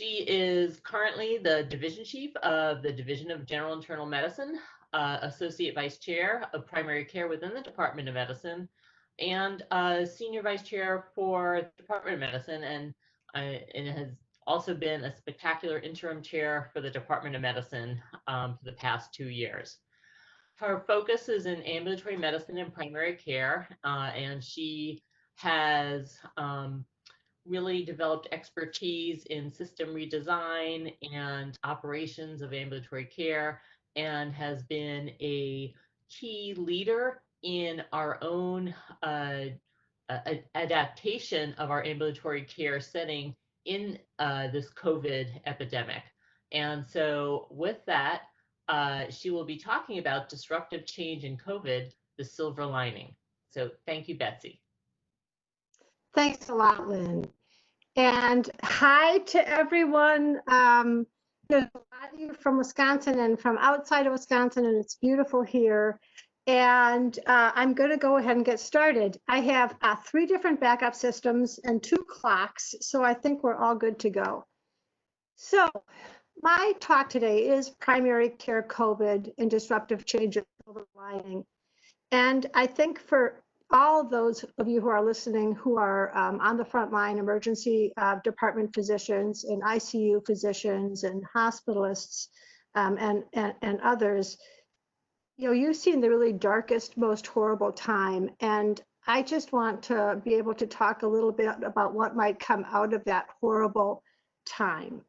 She is currently the division chief of the Division of General Internal Medicine, associate vice chair of primary care within the Department of Medicine, and senior vice chair for the Department of Medicine, and has also been a spectacular interim chair for the Department of Medicine for the past 2 years. Her focus is in ambulatory medicine and primary care, and she has really developed expertise in system redesign and operations of ambulatory care, and has been a key leader in our own adaptation of our ambulatory care setting in this COVID epidemic. And so with that, she will be talking about disruptive change in COVID, the silver lining. So thank you, Betsy. Thanks a lot, Lynn. And hi to everyone. There's a lot of you from Wisconsin and from outside of Wisconsin, and it's beautiful here. And I'm going to go ahead and get started. I have 3 different backup systems and 2 clocks, so I think we're all good to go. So my talk today is primary care COVID and disruptive change and silver lining. And I think for all those of you who are listening who are on the front line, emergency department physicians and ICU physicians and hospitalists and others, you know, you've seen the really darkest, most horrible time. And I just want to be able to talk a little bit about what might come out of that horrible time,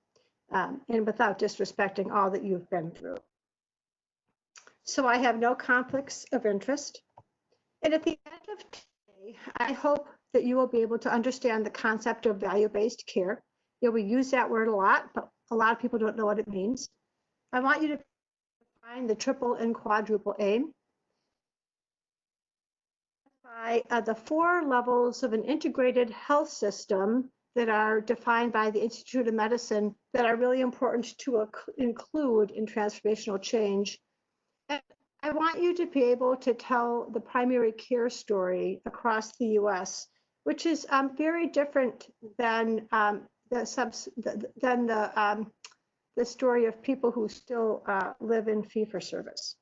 and without disrespecting all that you've been through. So I have no conflicts of interest. And at the end of today, I hope that you will be able to understand the concept of value-based care. You know, we use that word a lot, but a lot of people don't know what it means. I want you to find the triple and quadruple aim. By the 4 levels of an integrated health system that are defined by the Institute of Medicine that are really important to include in transformational change. And I want you to be able to tell the primary care story across the U.S., which is very different than the story of people who still live in fee-for-service.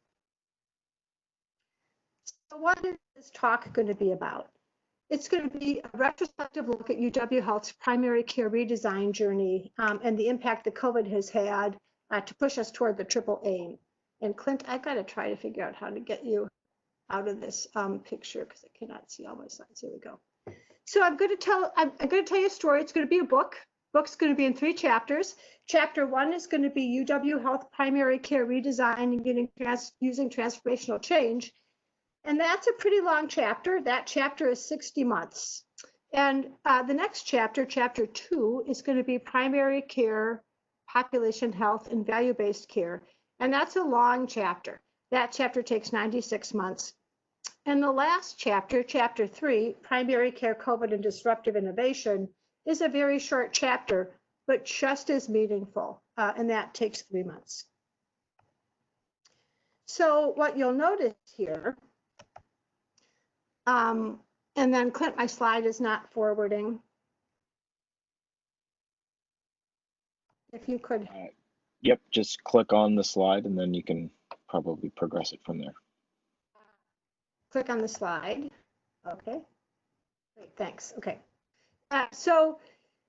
So what is this talk going to be about? It's going to be a retrospective look at UW Health's primary care redesign journey and the impact that COVID has had to push us toward the triple aim. And Clint, I've got to try to figure out how to get you out of this picture because I cannot see all my slides. Here we go. So I'm going to tell you a story. It's going to be a book. Book's going to be in 3 chapters. Chapter 1 is going to be UW Health primary care redesign and using transformational change. And that's a pretty long chapter. That chapter is 60 months. And the next chapter, chapter 2, is going to be primary care, population health, and value-based care. And that's a long chapter. That chapter takes 96 months. And the last chapter, chapter 3, primary care, COVID, and disruptive innovation, is a very short chapter, but just as meaningful. And that takes 3 months. So what you'll notice here, and then Clint, my slide is not forwarding. If you could. Yep, just click on the slide and then you can probably progress it from there. Click on the slide. Okay. Great, thanks. Okay. So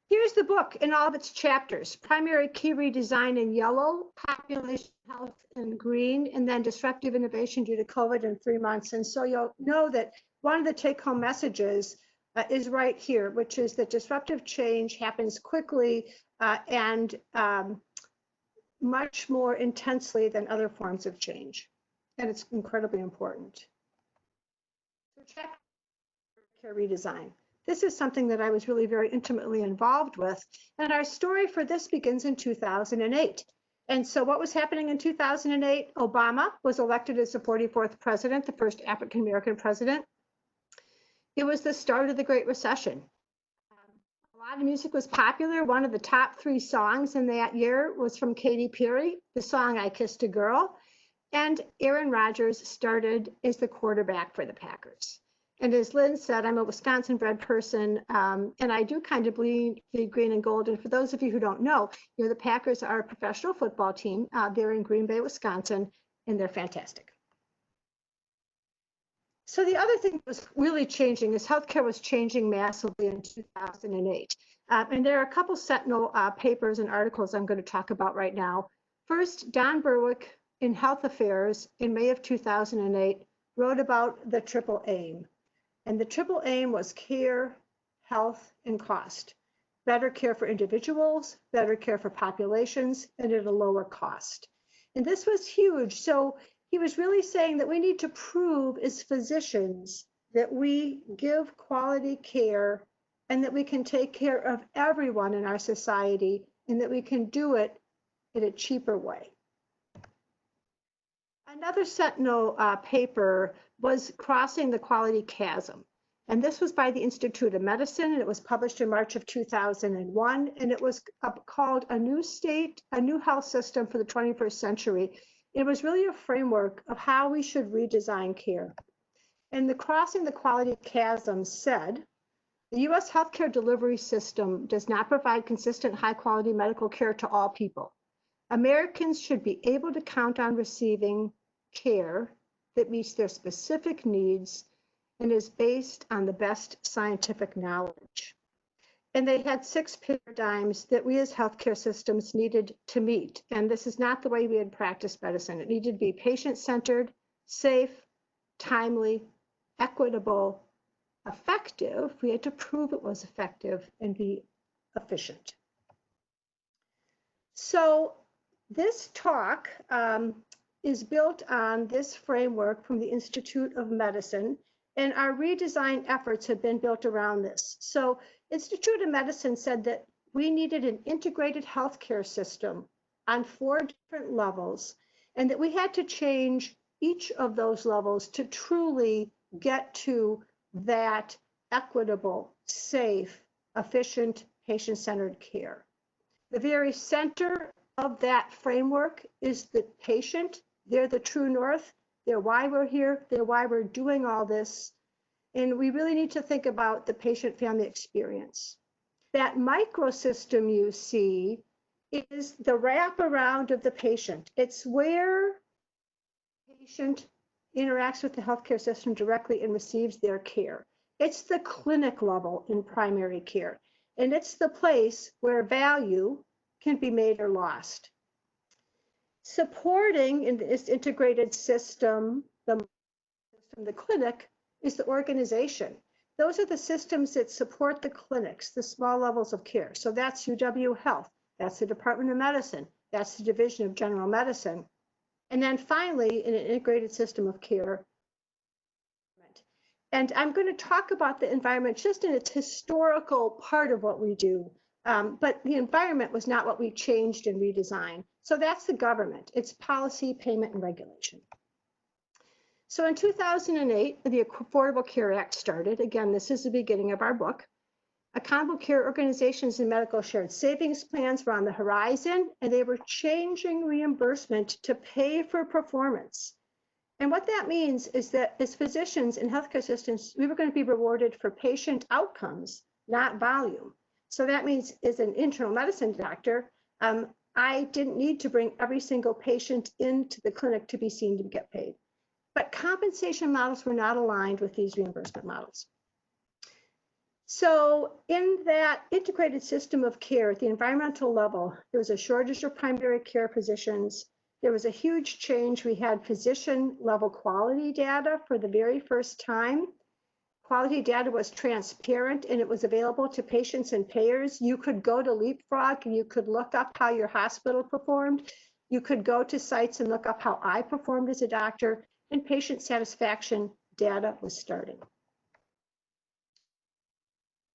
here's the book in all of its chapters. Primary care redesign in yellow, population health in green, and then disruptive innovation due to COVID in 3 months. And so you'll know that one of the take-home messages is right here, which is that disruptive change happens quickly and much more intensely than other forms of change. And it's incredibly important. So check care redesign. This is something that I was really very intimately involved with. And our story for this begins in 2008. And so what was happening in 2008? Obama was elected as the 44th president, the first African-American president. It was the start of the Great Recession. A lot of music was popular. One of the top 3 songs in that year was from Katy Perry, the song I Kissed a Girl. And Aaron Rodgers started as the quarterback for the Packers. And as Lynn said, I'm a Wisconsin-bred person, and I do kind of bleed green and gold. And for those of you who don't know, the Packers are a professional football team. They're in Green Bay, Wisconsin, and they're fantastic. So the other thing that was really changing is healthcare was changing massively in 2008. And there are a couple sentinel papers and articles I'm going to talk about right now. First, Don Berwick in Health Affairs in May of 2008 wrote about the Triple Aim. And the Triple Aim was care, health, and cost. Better care for individuals, better care for populations, and at a lower cost. And this was huge. So he was really saying that we need to prove as physicians that we give quality care and that we can take care of everyone in our society and that we can do it in a cheaper way. Another sentinel paper was Crossing the Quality Chasm. And this was by the Institute of Medicine, and it was published in March of 2001. And it was called A New Health System for the 21st Century. It was really a framework of how we should redesign care. And the Crossing the Quality Chasm said, the US healthcare delivery system does not provide consistent high-quality medical care to all people. Americans should be able to count on receiving care that meets their specific needs and is based on the best scientific knowledge. And they had 6 paradigms that we as healthcare systems needed to meet. And this is not the way we had practiced medicine. It needed to be patient-centered, safe, timely, equitable, effective. We had to prove it was effective and be efficient. So this talk is built on this framework from the Institute of Medicine, and our redesign efforts have been built around this. So Institute of Medicine said that we needed an integrated healthcare system on 4 different levels, and that we had to change each of those levels to truly get to that equitable, safe, efficient, patient-centered care. The very center of that framework is the patient. They're the true north. They're why we're here. They're why we're doing all this. And we really need to think about the patient-family experience. That microsystem you see is the wraparound of the patient. It's where the patient interacts with the healthcare system directly and receives their care. It's the clinic level in primary care. And it's the place where value can be made or lost. Supporting in this integrated system, the clinic, is the organization. Those are the systems that support the clinics, the small levels of care. So that's UW Health, that's the Department of Medicine, that's the Division of General Medicine. And then finally, in an integrated system of care. And I'm going to talk about the environment just in its historical part of what we do. But the environment was not what we changed and redesigned. So that's the government. It's policy, payment, and regulation. So in 2008, the Affordable Care Act started. Again, this is the beginning of our book. Accountable care organizations and medical shared savings plans were on the horizon, and they were changing reimbursement to pay for performance. And what that means is that as physicians and healthcare systems, we were going to be rewarded for patient outcomes, not volume. So that means as an internal medicine doctor, I didn't need to bring every single patient into the clinic to be seen to get paid. But compensation models were not aligned with these reimbursement models. So in that integrated system of care at the environmental level, there was a shortage of primary care physicians. There was a huge change. We had physician level quality data for the very first time. Quality data was transparent and it was available to patients and payers. You could go to Leapfrog and you could look up how your hospital performed. You could go to sites and look up how I performed as a doctor, and patient satisfaction data was starting.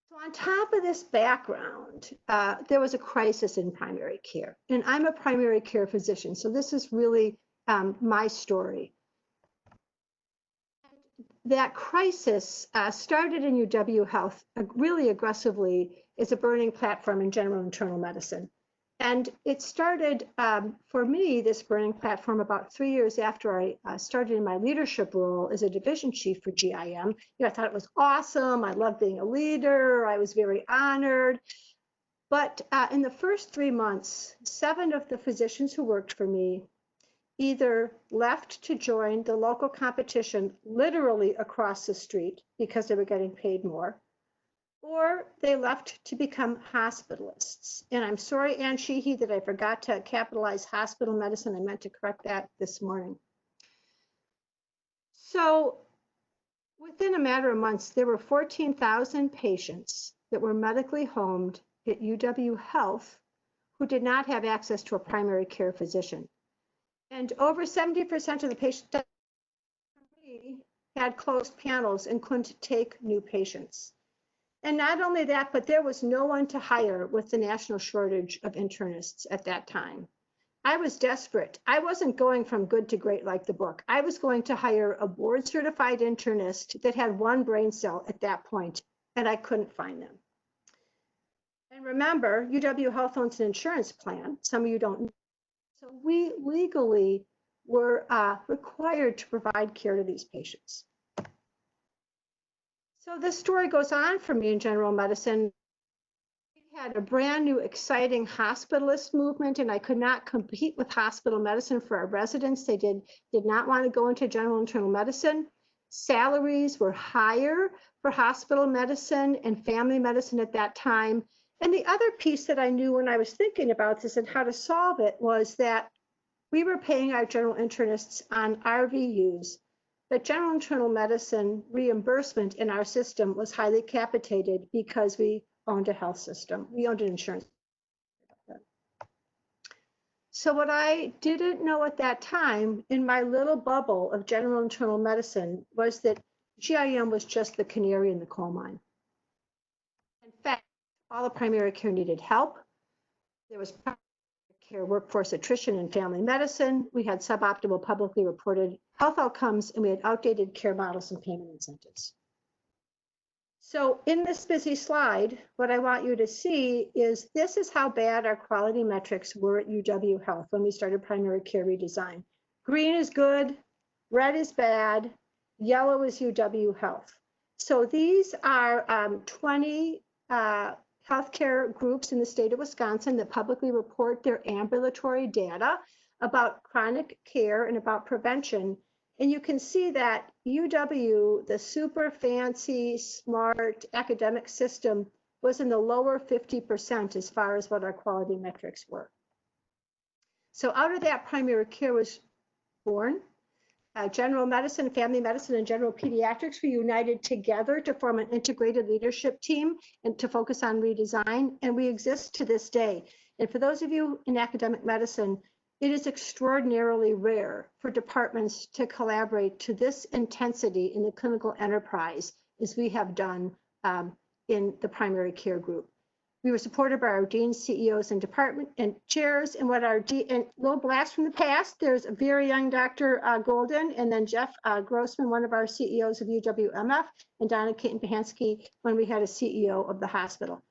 So on top of this background, there was a crisis in primary care. And I'm a primary care physician, so this is really my story. That crisis started in UW Health really aggressively as a burning platform in general internal medicine. And it started for me, this burning platform, about 3 years after I started in my leadership role as a division chief for GIM. I thought it was awesome. I loved being a leader. I was very honored. But in the first 3 months, 7 of the physicians who worked for me either left to join the local competition literally across the street because they were getting paid more, or they left to become hospitalists. And I'm sorry, Ann Sheehy, that I forgot to capitalize hospital medicine. I meant to correct that this morning. So within a matter of months, there were 14,000 patients that were medically homed at UW Health who did not have access to a primary care physician. And over 70% of the patients had closed panels and couldn't take new patients. And not only that, but there was no one to hire with the national shortage of internists at that time. I was desperate. I wasn't going from good to great like the book. I was going to hire a board certified internist that had 1 brain cell at that point, and I couldn't find them. And remember, UW Health owns an insurance plan. Some of you don't know. So we legally were required to provide care to these patients. So this story goes on for me in general medicine. We had a brand new, exciting hospitalist movement, and I could not compete with hospital medicine for our residents. They did not want to go into general internal medicine. Salaries were higher for hospital medicine and family medicine at that time. And the other piece that I knew when I was thinking about this and how to solve it was that we were paying our general internists on RVUs, but general internal medicine reimbursement in our system was highly capitated because we owned a health system. We owned an insurance. So what I didn't know at that time in my little bubble of general internal medicine was that GIM was just the canary in the coal mine. In fact, all the primary care needed help. There was primary care workforce attrition in family medicine. We had suboptimal publicly reported health outcomes, and we had outdated care models and payment incentives. So in this busy slide, what I want you to see is this is how bad our quality metrics were at UW Health when we started primary care redesign. Green is good, red is bad, yellow is UW Health. So these are 20 healthcare groups in the state of Wisconsin that publicly report their ambulatory data about chronic care and about prevention. And you can see that UW, the super fancy, smart academic system, was in the lower 50% as far as what our quality metrics were. So out of that, primary care was born. General medicine, family medicine, and general pediatrics were united together to form an integrated leadership team and to focus on redesign, and we exist to this day. And for those of you in academic medicine, it is extraordinarily rare for departments to collaborate to this intensity in the clinical enterprise as we have done in the primary care group. We were supported by our deans, CEOs, and department and chairs. And what our and little blast from the past, there's a very young Dr. Golden, and then Jeff Grossman, one of our CEOs of UWMF, and Donna Caton-Pahansky when we had a CEO of the hospital.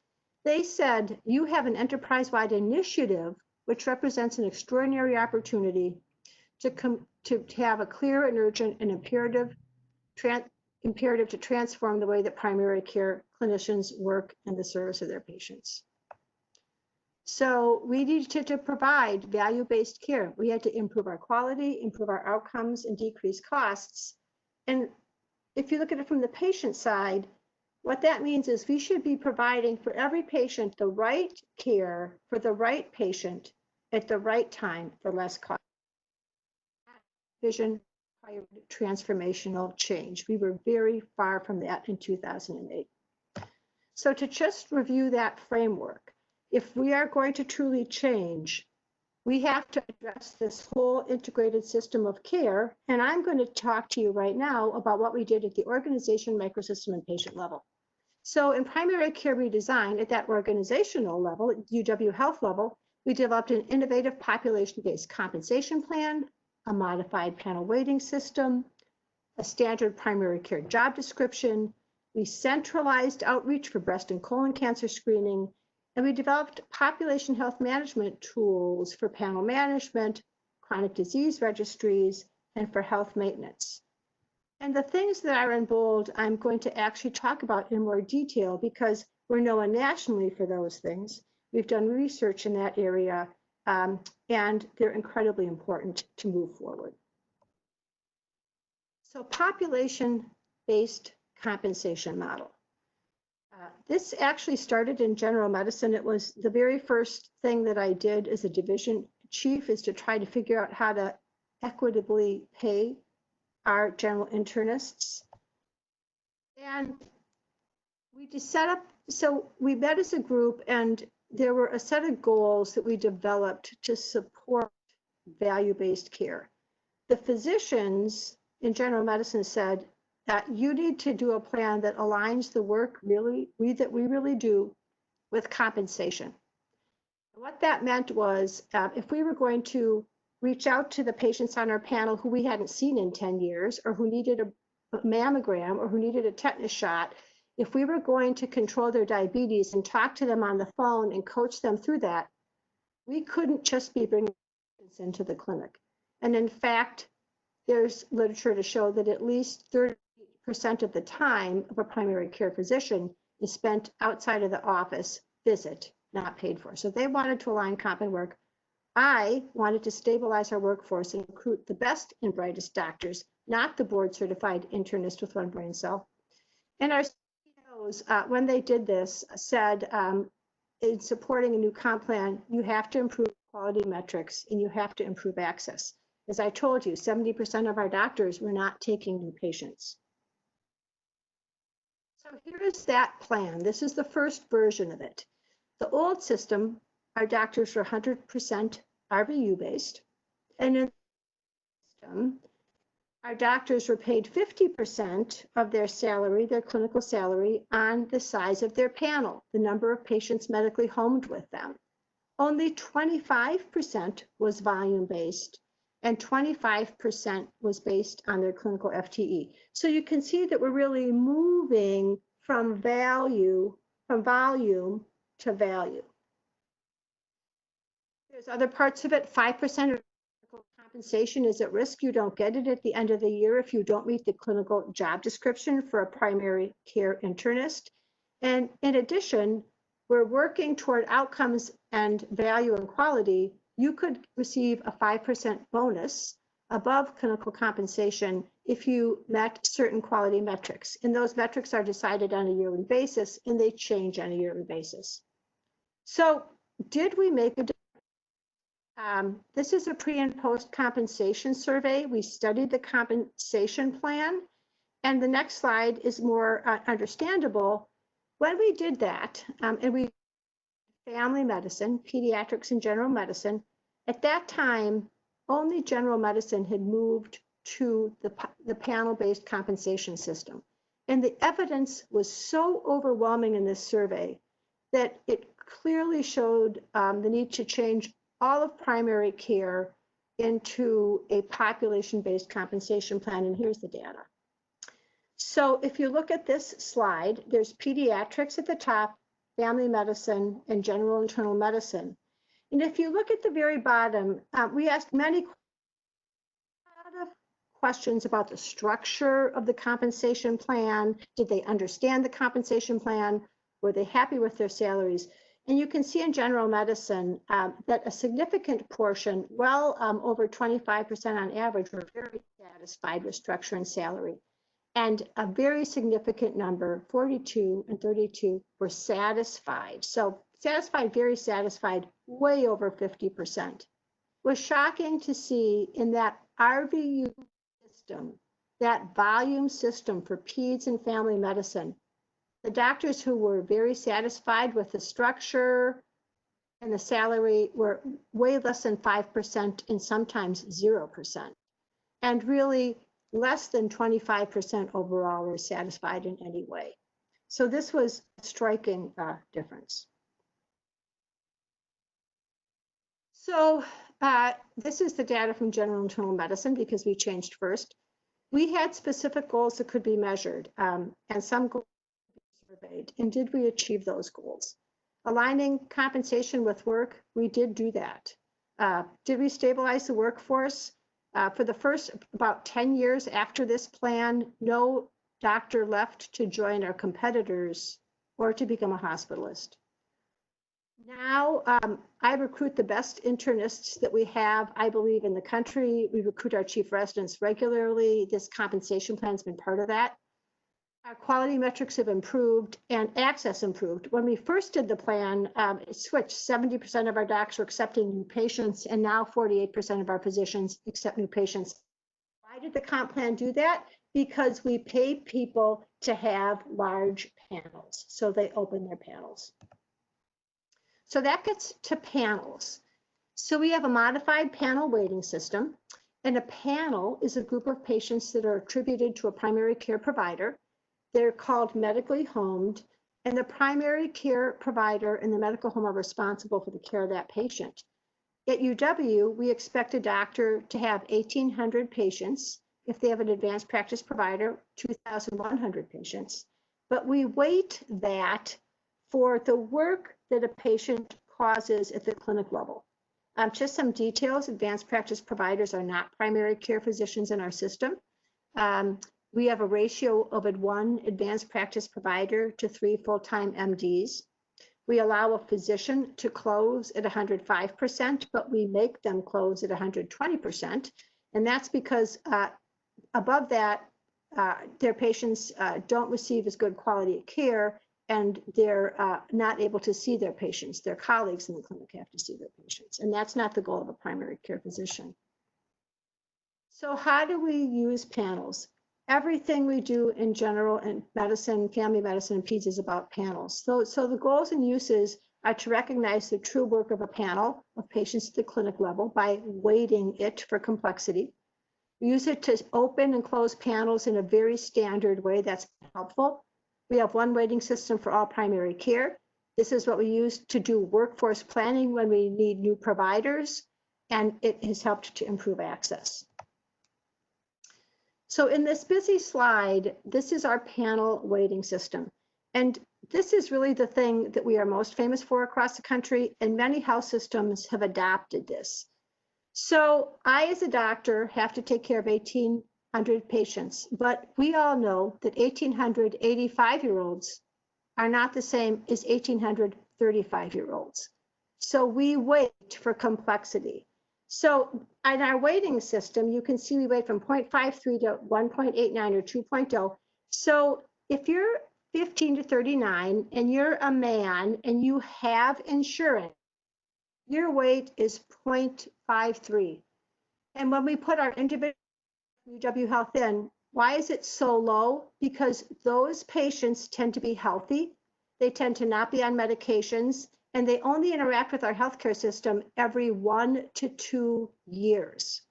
They said, you have an enterprise-wide initiative which represents an extraordinary opportunity to have a clear and urgent and imperative to transform the way that primary care clinicians work in the service of their patients. So we needed to provide value-based care. We had to improve our quality, improve our outcomes, and decrease costs. And if you look at it from the patient side, what that means is we should be providing for every patient the right care for the right patient at the right time for less cost. Vision transformational change. We were very far from that in 2008. So to just review that framework, if we are going to truly change, we have to address this whole integrated system of care. And I'm going to talk to you right now about what we did at the organization, microsystem, and patient level. So in primary care redesign at that organizational level, at UW Health level, we developed an innovative population-based compensation plan, a modified panel weighting system, a standard primary care job description. We centralized outreach for breast and colon cancer screening, And we developed population health management tools for panel management, chronic disease registries, and for health maintenance. And the things that are in bold, I'm going to actually talk about in more detail because we're known nationally for those things. We've done research in that area, and they're incredibly important to move forward. So population-based compensation model. This actually started in general medicine. It was the very first thing that I did as a division chief, is to try to figure out how to equitably pay our general internists. And we just set up, so we met as a group, and there were a set of goals that we developed to support value-based care. The physicians in general medicine said that you need to do a plan that aligns the work that we really do with compensation. What that meant was if we were going to reach out to the patients on our panel who we hadn't seen in 10 years, or who needed a mammogram, or who needed a tetanus shot, if we were going to control their diabetes and talk to them on the phone and coach them through that, we couldn't just be bringing patients into the clinic. And in fact, there's literature to show that at least 30% of the time of a primary care physician is spent outside of the office visit, not paid for. So they wanted to align comp and work. I wanted to stabilize our workforce and recruit the best and brightest doctors, not the board certified internist with one brain cell. And our CEOs, when they did this, said in supporting a new comp plan, you have to improve quality metrics and you have to improve access. As I told you, 70% of our doctors were not taking new patients. So here is that plan. This is the first version of it. The old system, our doctors were 100% RVU based. And in the system, our doctors were paid 50% of their salary, their clinical salary, on the size of their panel, the number of patients medically homed with them. Only 25% was volume based, and 25% was based on their clinical FTE. So you can see that we're really moving from volume to value. There's other parts of it. 5% of compensation is at risk. You don't get it at the end of the year if you don't meet the clinical job description for a primary care internist. And in addition, we're working toward outcomes and value and quality. You could receive a 5% bonus above clinical compensation if you met certain quality metrics. And those metrics are decided on a yearly basis, and they change on a yearly basis. So did we make a difference? This is a pre and post compensation survey. We studied the compensation plan, and the next slide is more understandable. When we did that, and we family medicine, pediatrics, and general medicine, at that time, only general medicine had moved to the panel-based compensation system. And the evidence was so overwhelming in this survey that it clearly showed the need to change all of primary care into a population-based compensation plan. And here's the data. So if you look at this slide, there's pediatrics at the top, family medicine, and general internal medicine. And if you look at the very bottom, we asked many questions about the structure of the compensation plan. Did they understand the compensation plan? Were they happy with their salaries? And you can see in general medicine that a significant portion, well over 25% on average, were very satisfied with structure and salary. And a very significant number, 42 and 32, were satisfied. So satisfied, very satisfied, way over 50%. It was shocking to see in that RVU system, that volume system for peds and family medicine, the doctors who were very satisfied with the structure and the salary were way less than 5% and sometimes 0%. And really less than 25% overall were satisfied in any way. So this was a striking difference. So this is the data from general internal medicine because we changed first. We had specific goals that could be measured and some goals surveyed. And did we achieve those goals? Aligning compensation with work, we did do that. Did we stabilize the workforce? For the first about 10 years after this plan, no doctor left to join our competitors or to become a hospitalist. Now, I recruit the best internists that we have, I believe, in the country. We recruit our chief residents regularly. This compensation plan has been part of that. Our quality metrics have improved and access improved. When we first did the plan, it switched. 70% of our docs were accepting new patients, and now 48% of our physicians accept new patients. Why did the comp plan do that? Because we pay people to have large panels, so they open their panels. So that gets to panels. So we have a modified panel weighting system, and a panel is a group of patients that are attributed to a primary care provider. They're called medically homed, and the primary care provider and the medical home are responsible for the care of that patient. At UW, we expect a doctor to have 1,800 patients. If they have an advanced practice provider, 2,100 patients. But we weight that for the work that a patient causes at the clinic level. Just some details: advanced practice providers are not primary care physicians in our system. We have a ratio of 1 advanced practice provider to 3 full-time MDs. We allow a physician to close at 105%, but we make them close at 120%. And that's because above that, their patients don't receive as good quality of care, and they're not able to see their patients. Their colleagues in the clinic have to see their patients, and that's not the goal of a primary care physician. So how do we use panels? Everything we do in general in medicine, family medicine, and peds is about panels. So the goals and uses are to recognize the true work of a panel of patients at the clinic level by weighting it for complexity. We use it to open and close panels in a very standard way that's helpful. We have one weighting system for all primary care. This is what we use to do workforce planning when we need new providers, and it has helped to improve access. So in this busy slide, this is our panel weighting system. And this is really the thing that we are most famous for across the country, and many health systems have adopted this. So I, as a doctor, have to take care of 1,800 patients, but we all know that 1,800 85-year-olds are not the same as 1,800 35-year-olds. So we weight for complexity. So in our weighting system, you can see we weight from 0.53 to 1.89 or 2.0. So if you're 15 to 39 and you're a man and you have insurance, your weight is 0.53. And when we put our individual UW Health in, why is it so low? Because those patients tend to be healthy, they tend to not be on medications, and they only interact with our healthcare system every 1 to 2 years.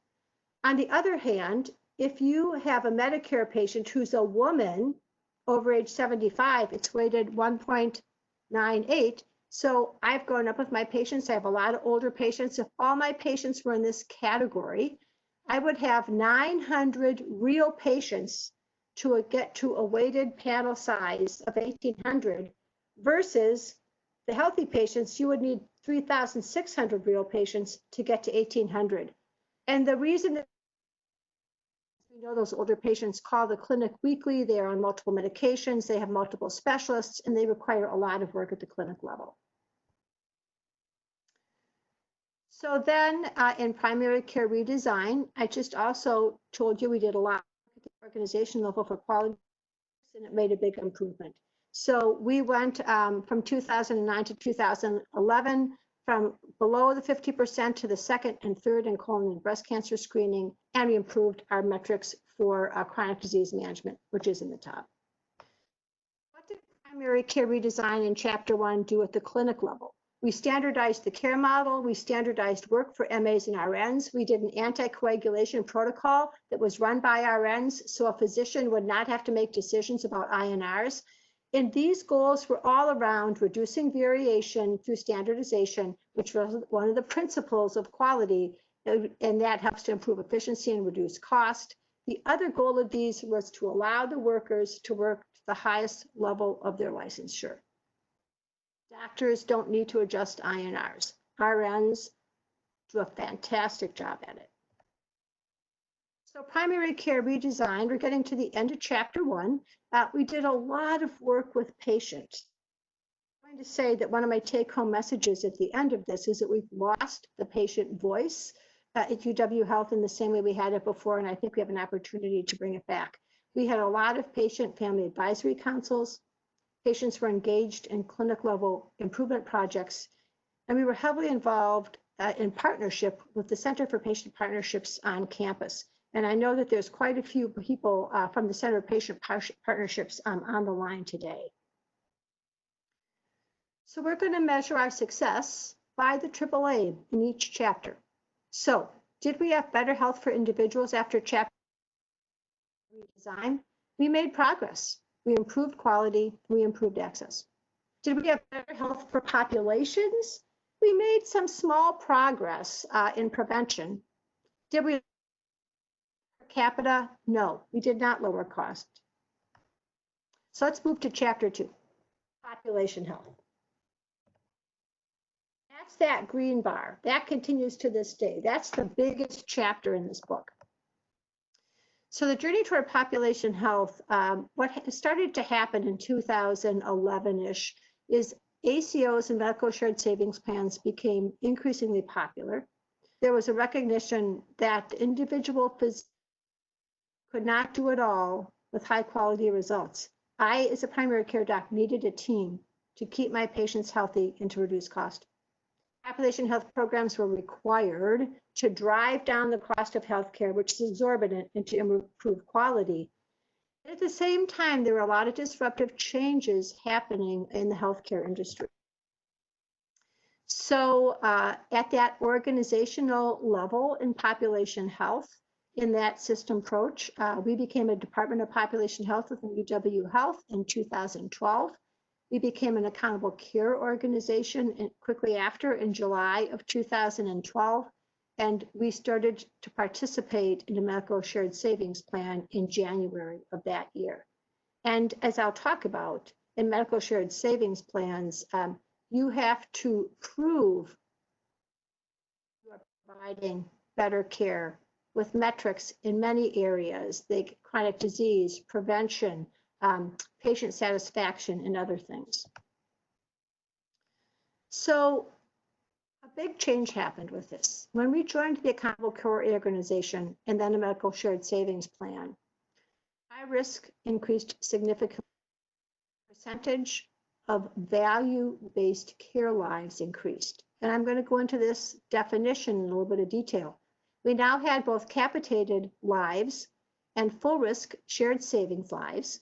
On the other hand, if you have a Medicare patient who's a woman over age 75, it's weighted 1.98. So I've grown up with my patients. I have a lot of older patients. If all my patients were in this category, I would have 900 real patients to get to a weighted panel size of 1,800 versus the healthy patients. You would need 3,600 real patients to get to 1,800. And the reason that we know those older patients call the clinic weekly, they are on multiple medications, they have multiple specialists, and they require a lot of work at the clinic level. So then in primary care redesign, I just also told you we did a lot at the organization level for quality, and it made a big improvement. So we went from 2009 to 2011 from below the 50% to the second and third in colon and breast cancer screening, and we improved our metrics for chronic disease management, which is in the top. What did primary care redesign in Chapter 1 do at the clinic level? We standardized the care model, we standardized work for MAs and RNs, we did an anticoagulation protocol that was run by RNs, so a physician would not have to make decisions about INRs. And these goals were all around reducing variation through standardization, which was one of the principles of quality, and that helps to improve efficiency and reduce cost. The other goal of these was to allow the workers to work to the highest level of their licensure. Doctors don't need to adjust INRs. RNs do a fantastic job at it. So primary care redesign, we're getting to the end of chapter 1. We did a lot of work with patients. I'm going to say that one of my take-home messages at the end of this is that we've lost the patient voice at UW Health in the same way we had it before, and I think we have an opportunity to bring it back. We had a lot of patient family advisory councils. Patients were engaged in clinic level improvement projects, and we were heavily involved in partnership with the Center for Patient Partnerships on campus. And I know that there's quite a few people from the Center of Patient Partnerships on the line today. So we're going to measure our success by the Triple Aim in each chapter. So did we have better health for individuals after chapter redesign? We made progress. We improved quality. We improved access. Did we have better health for populations? We made some small progress in prevention. Did we per capita? No, we did not lower cost. So let's move to chapter 2, population health. That's that green bar. That continues to this day. That's the biggest chapter in this book. So the journey toward population health, what started to happen in 2011-ish is ACOs and medical shared savings plans became increasingly popular. There was a recognition that the individual physician could not do it all with high quality results. I, as a primary care doc, needed a team to keep my patients healthy and to reduce cost. Population health programs were required to drive down the cost of healthcare, which is exorbitant, and to improve quality. At the same time, there were a lot of disruptive changes happening in the healthcare industry. So at that organizational level in population health, in that system approach, we became a Department of Population Health within UW Health in 2012. We became an accountable care organization quickly after in July of 2012, and we started to participate in the medical shared savings plan in January of that year. And as I'll talk about, in medical shared savings plans, you have to prove you are providing better care with metrics in many areas, like chronic disease, prevention, patient satisfaction, and other things. So a big change happened with this. When we joined the Accountable Care Organization and then the Medical Shared Savings Plan, high risk increased significantly. Percentage of value-based care lives increased. And I'm going to go into this definition in a little bit of detail. We now had both capitated lives and full risk shared savings lives.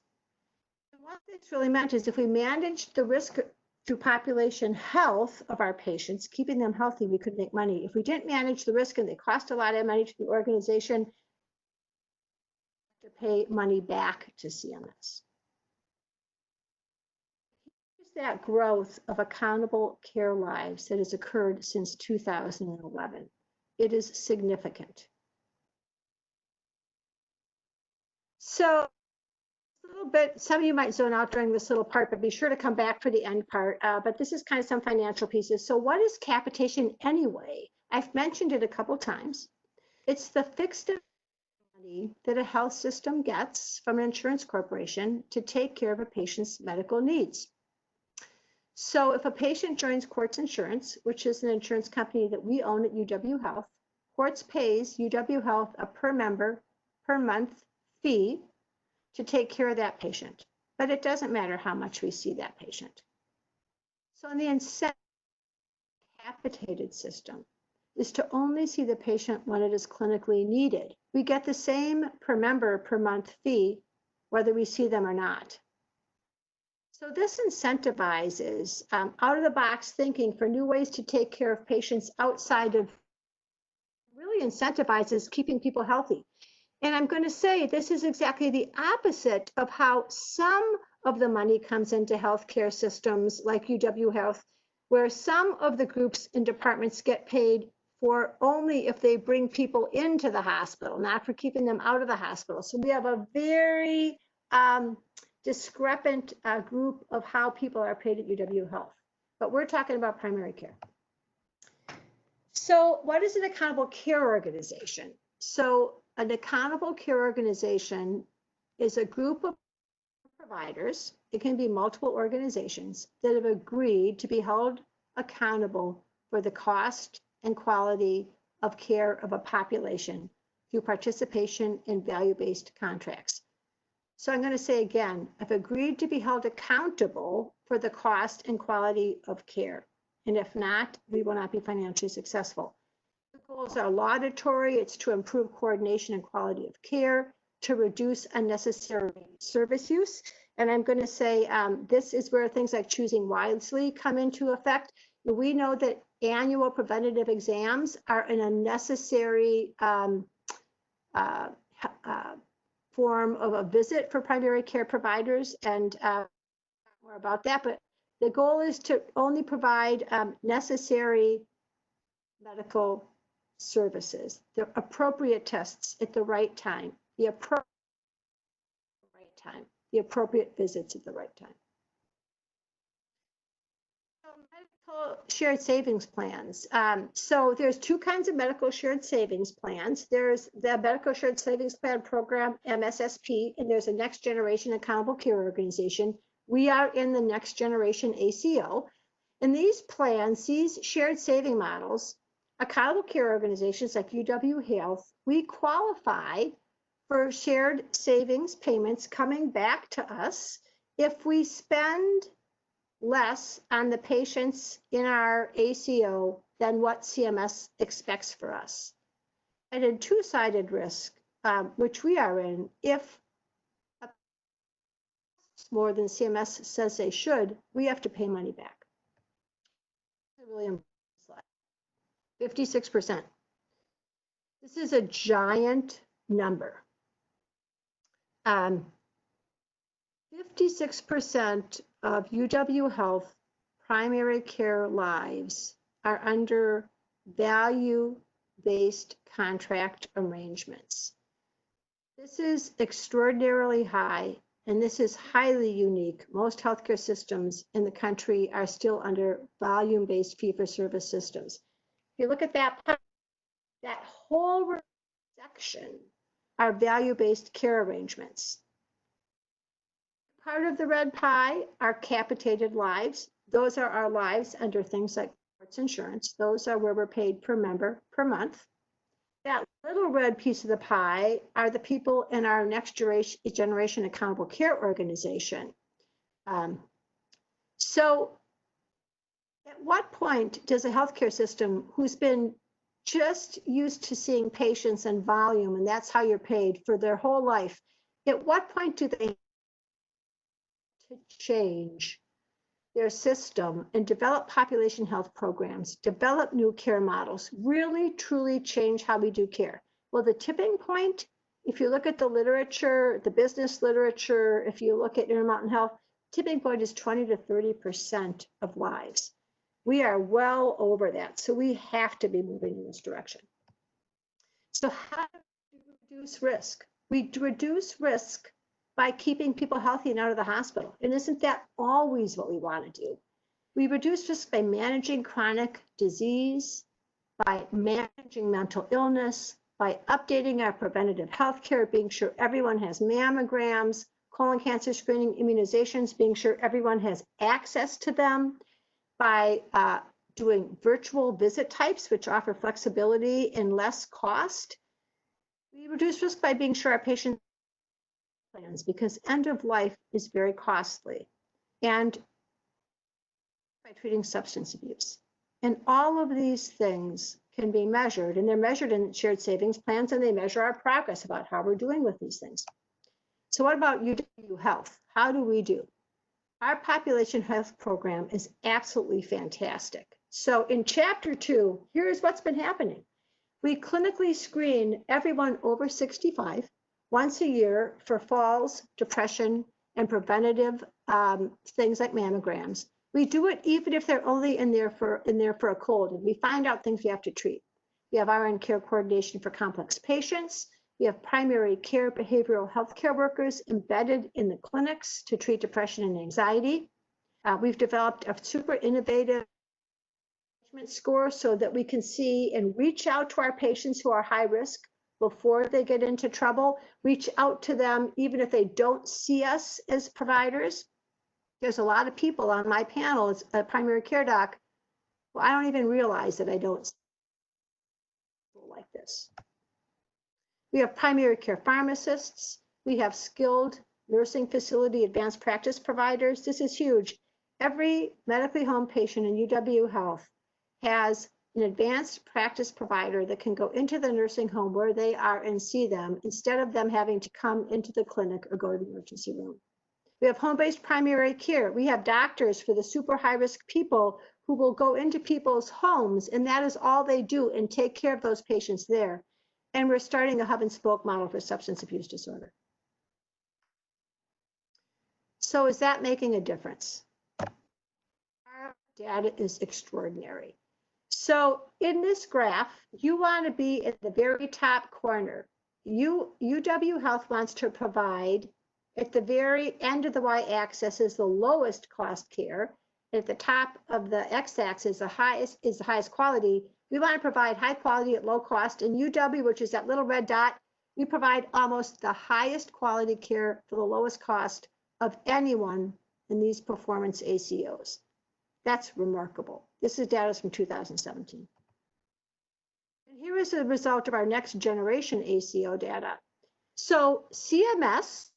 What this really meant is if we managed the risk through population health of our patients, keeping them healthy, we could make money. If we didn't manage the risk and they cost a lot of money to the organization, to pay money back to CMS. Here's that growth of accountable care lives that has occurred since 2011. It is significant. So a little bit, some of you might zone out during this little part, but be sure to come back for the end part. But this is kind of some financial pieces. So what is capitation anyway? I've mentioned it a couple times. It's the fixed money that a health system gets from an insurance corporation to take care of a patient's medical needs. So if a patient joins Quartz Insurance, which is an insurance company that we own at UW Health, Quartz pays UW Health a per member per month fee to take care of that patient. But it doesn't matter how much we see that patient. So in the incentive capitated system is to only see the patient when it is clinically needed. We get the same per member per month fee whether we see them or not. So this incentivizes out of the box thinking for new ways to take care of patients outside of, really incentivizes keeping people healthy. And I'm going to say this is exactly the opposite of how some of the money comes into healthcare systems like UW Health, where some of the groups and departments get paid for only if they bring people into the hospital, not for keeping them out of the hospital. So we have a very discrepant group of how people are paid at UW Health. but we're talking about primary care. So what is an accountable care organization? So an accountable care organization is a group of providers, it can be multiple organizations, that have agreed to be held accountable for the cost and quality of care of a population through participation in value-based contracts. So I'm going to say again, have agreed to be held accountable for the cost and quality of care. And if not, we will not be financially successful. The goals are laudatory. It's to improve coordination and quality of care, to reduce unnecessary service use. And I'm going to say this is where things like choosing wisely come into effect. We know that annual preventative exams are an unnecessary form of a visit for primary care providers, and more about that. But the goal is to only provide necessary medical services, the appropriate tests at the right time, the appropriate visits at the right time. So medical shared savings plans. So there's two kinds of medical shared savings plans. There's the Medical Shared Savings Plan Program, MSSP, and there's a Next Generation Accountable Care Organization. We are in the Next Generation ACO. In these plans, these shared saving models, accountable care organizations like UW Health, we qualify for shared savings payments coming back to us if we spend less on the patients in our ACO than what CMS expects for us. And in two-sided risk, which we are in, if more than CMS says they should, we have to pay money back. Really important slide. 56%. This is a giant number. 56% of UW Health primary care lives are under value-based contract arrangements. This is extraordinarily high, and this is highly unique. Most healthcare systems in the country are still under volume-based fee-for-service systems. If you look at that whole section are value-based care arrangements. Part of the red pie are capitated lives. Those are our lives under things like sports insurance. Those are where we're paid per member per month. That little red piece of the pie are the people in our Next Generation Accountable Care Organization. So at what point does a healthcare system who's been just used to seeing patients and volume, and that's how you're paid for their whole life, at what point do they to change their system and develop population health programs, develop new care models, really truly change how we do care? Well, the tipping point, if you look at the literature, the business literature, if you look at Intermountain Health, tipping point is 20 to 30% of lives. We are well over that, so we have to be moving in this direction. So how do we reduce risk? We reduce risk by keeping people healthy and out of the hospital. And isn't that always what we want to do? We reduce risk by managing chronic disease, by managing mental illness, by updating our preventative health care, being sure everyone has mammograms, colon cancer screening, immunizations, being sure everyone has access to them, by doing virtual visit types, which offer flexibility and less cost. We reduce risk by being sure our patients plans, because end of life is very costly, and by treating substance abuse. And all of these things can be measured, and they're measured in shared savings plans, and they measure our progress about how we're doing with these things. So what about UW Health? How do we do? Our population health program is absolutely fantastic. So in chapter 2, here's what's been happening. We clinically screen everyone over 65 once a year for falls, depression, and preventative things like mammograms. We do it even if they're only in there for a cold, and we find out things we have to treat. We have RN care coordination for complex patients. We have primary care behavioral health care workers embedded in the clinics to treat depression and anxiety. We've developed a super innovative score so that we can see and reach out to our patients who are high risk before they get into trouble, reach out to them even if they don't see us as providers. There's a lot of people on my panel as a primary care doc. Well, I don't even realize that I don't see people like this. We have primary care pharmacists. We have skilled nursing facility advanced practice providers. This is huge. Every medically home patient in UW Health has an advanced practice provider that can go into the nursing home where they are and see them instead of them having to come into the clinic or go to the emergency room. We have home-based primary care. We have doctors for the super high-risk people who will go into people's homes, and that is all they do, and take care of those patients there. And we're starting a hub and spoke model for substance abuse disorder. So is that making a difference? Our data is extraordinary. So in this graph, you want to be at the very top corner. UW Health wants to provide at the very end of the y-axis is the lowest cost care. At the top of the x-axis, the highest quality. We want to provide high quality at low cost. In UW, which is that little red dot, we provide almost the highest quality care for the lowest cost of anyone in these performance ACOs. That's remarkable. This is data from 2017. And here is the result of our next generation ACO data. So CMS,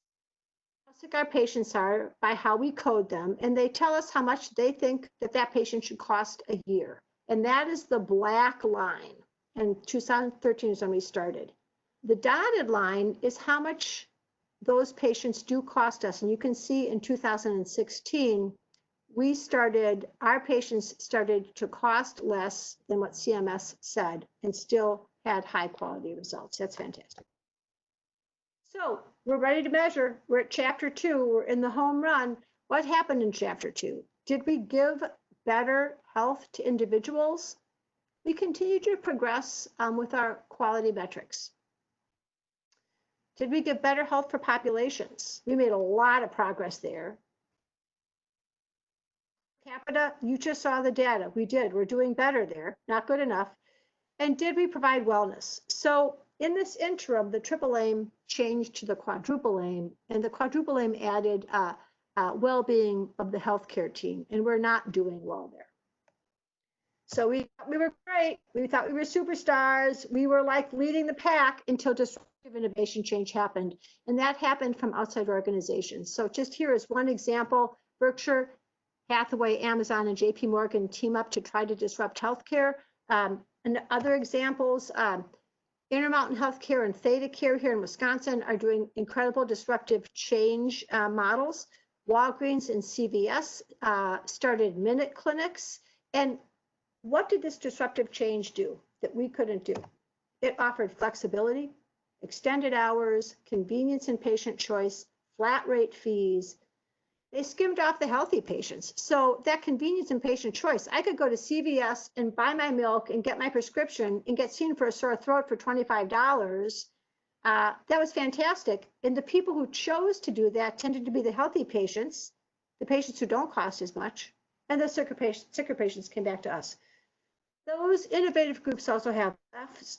how sick our patients are by how we code them, and they tell us how much they think that that patient should cost a year. And that is the black line. And 2013 is when we started. The dotted line is how much those patients do cost us. And you can see in 2016, our patients started to cost less than what CMS said and still had high quality results. That's fantastic. So we're ready to measure. We're at chapter 2. We're in the home run. What happened in chapter 2? Did we give better health to individuals? We continue to progress with our quality metrics. Did we give better health for populations? We made a lot of progress there. Capita, you just saw the data. We did. We're doing better there. Not good enough. And did we provide wellness? So in this interim, the triple aim changed to the quadruple aim, and the quadruple aim added well-being of the healthcare team, and we're not doing well there. So we were great. We thought we were superstars. We were like leading the pack until disruptive innovation change happened, and that happened from outside organizations. So just here is one example. Berkshire Hathaway, Amazon, and JP Morgan team up to try to disrupt healthcare. And other examples, Intermountain Healthcare and Theta Care here in Wisconsin are doing incredible disruptive change models. Walgreens and CVS started minute clinics. And what did this disruptive change do that we couldn't do? It offered flexibility, extended hours, convenience and patient choice, flat rate fees. They skimmed off the healthy patients. So that convenience and patient choice, I could go to CVS and buy my milk and get my prescription and get seen for a sore throat for $25. That was fantastic. And the people who chose to do that tended to be the healthy patients, the patients who don't cost as much, and the sicker patients came back to us. Those innovative groups also have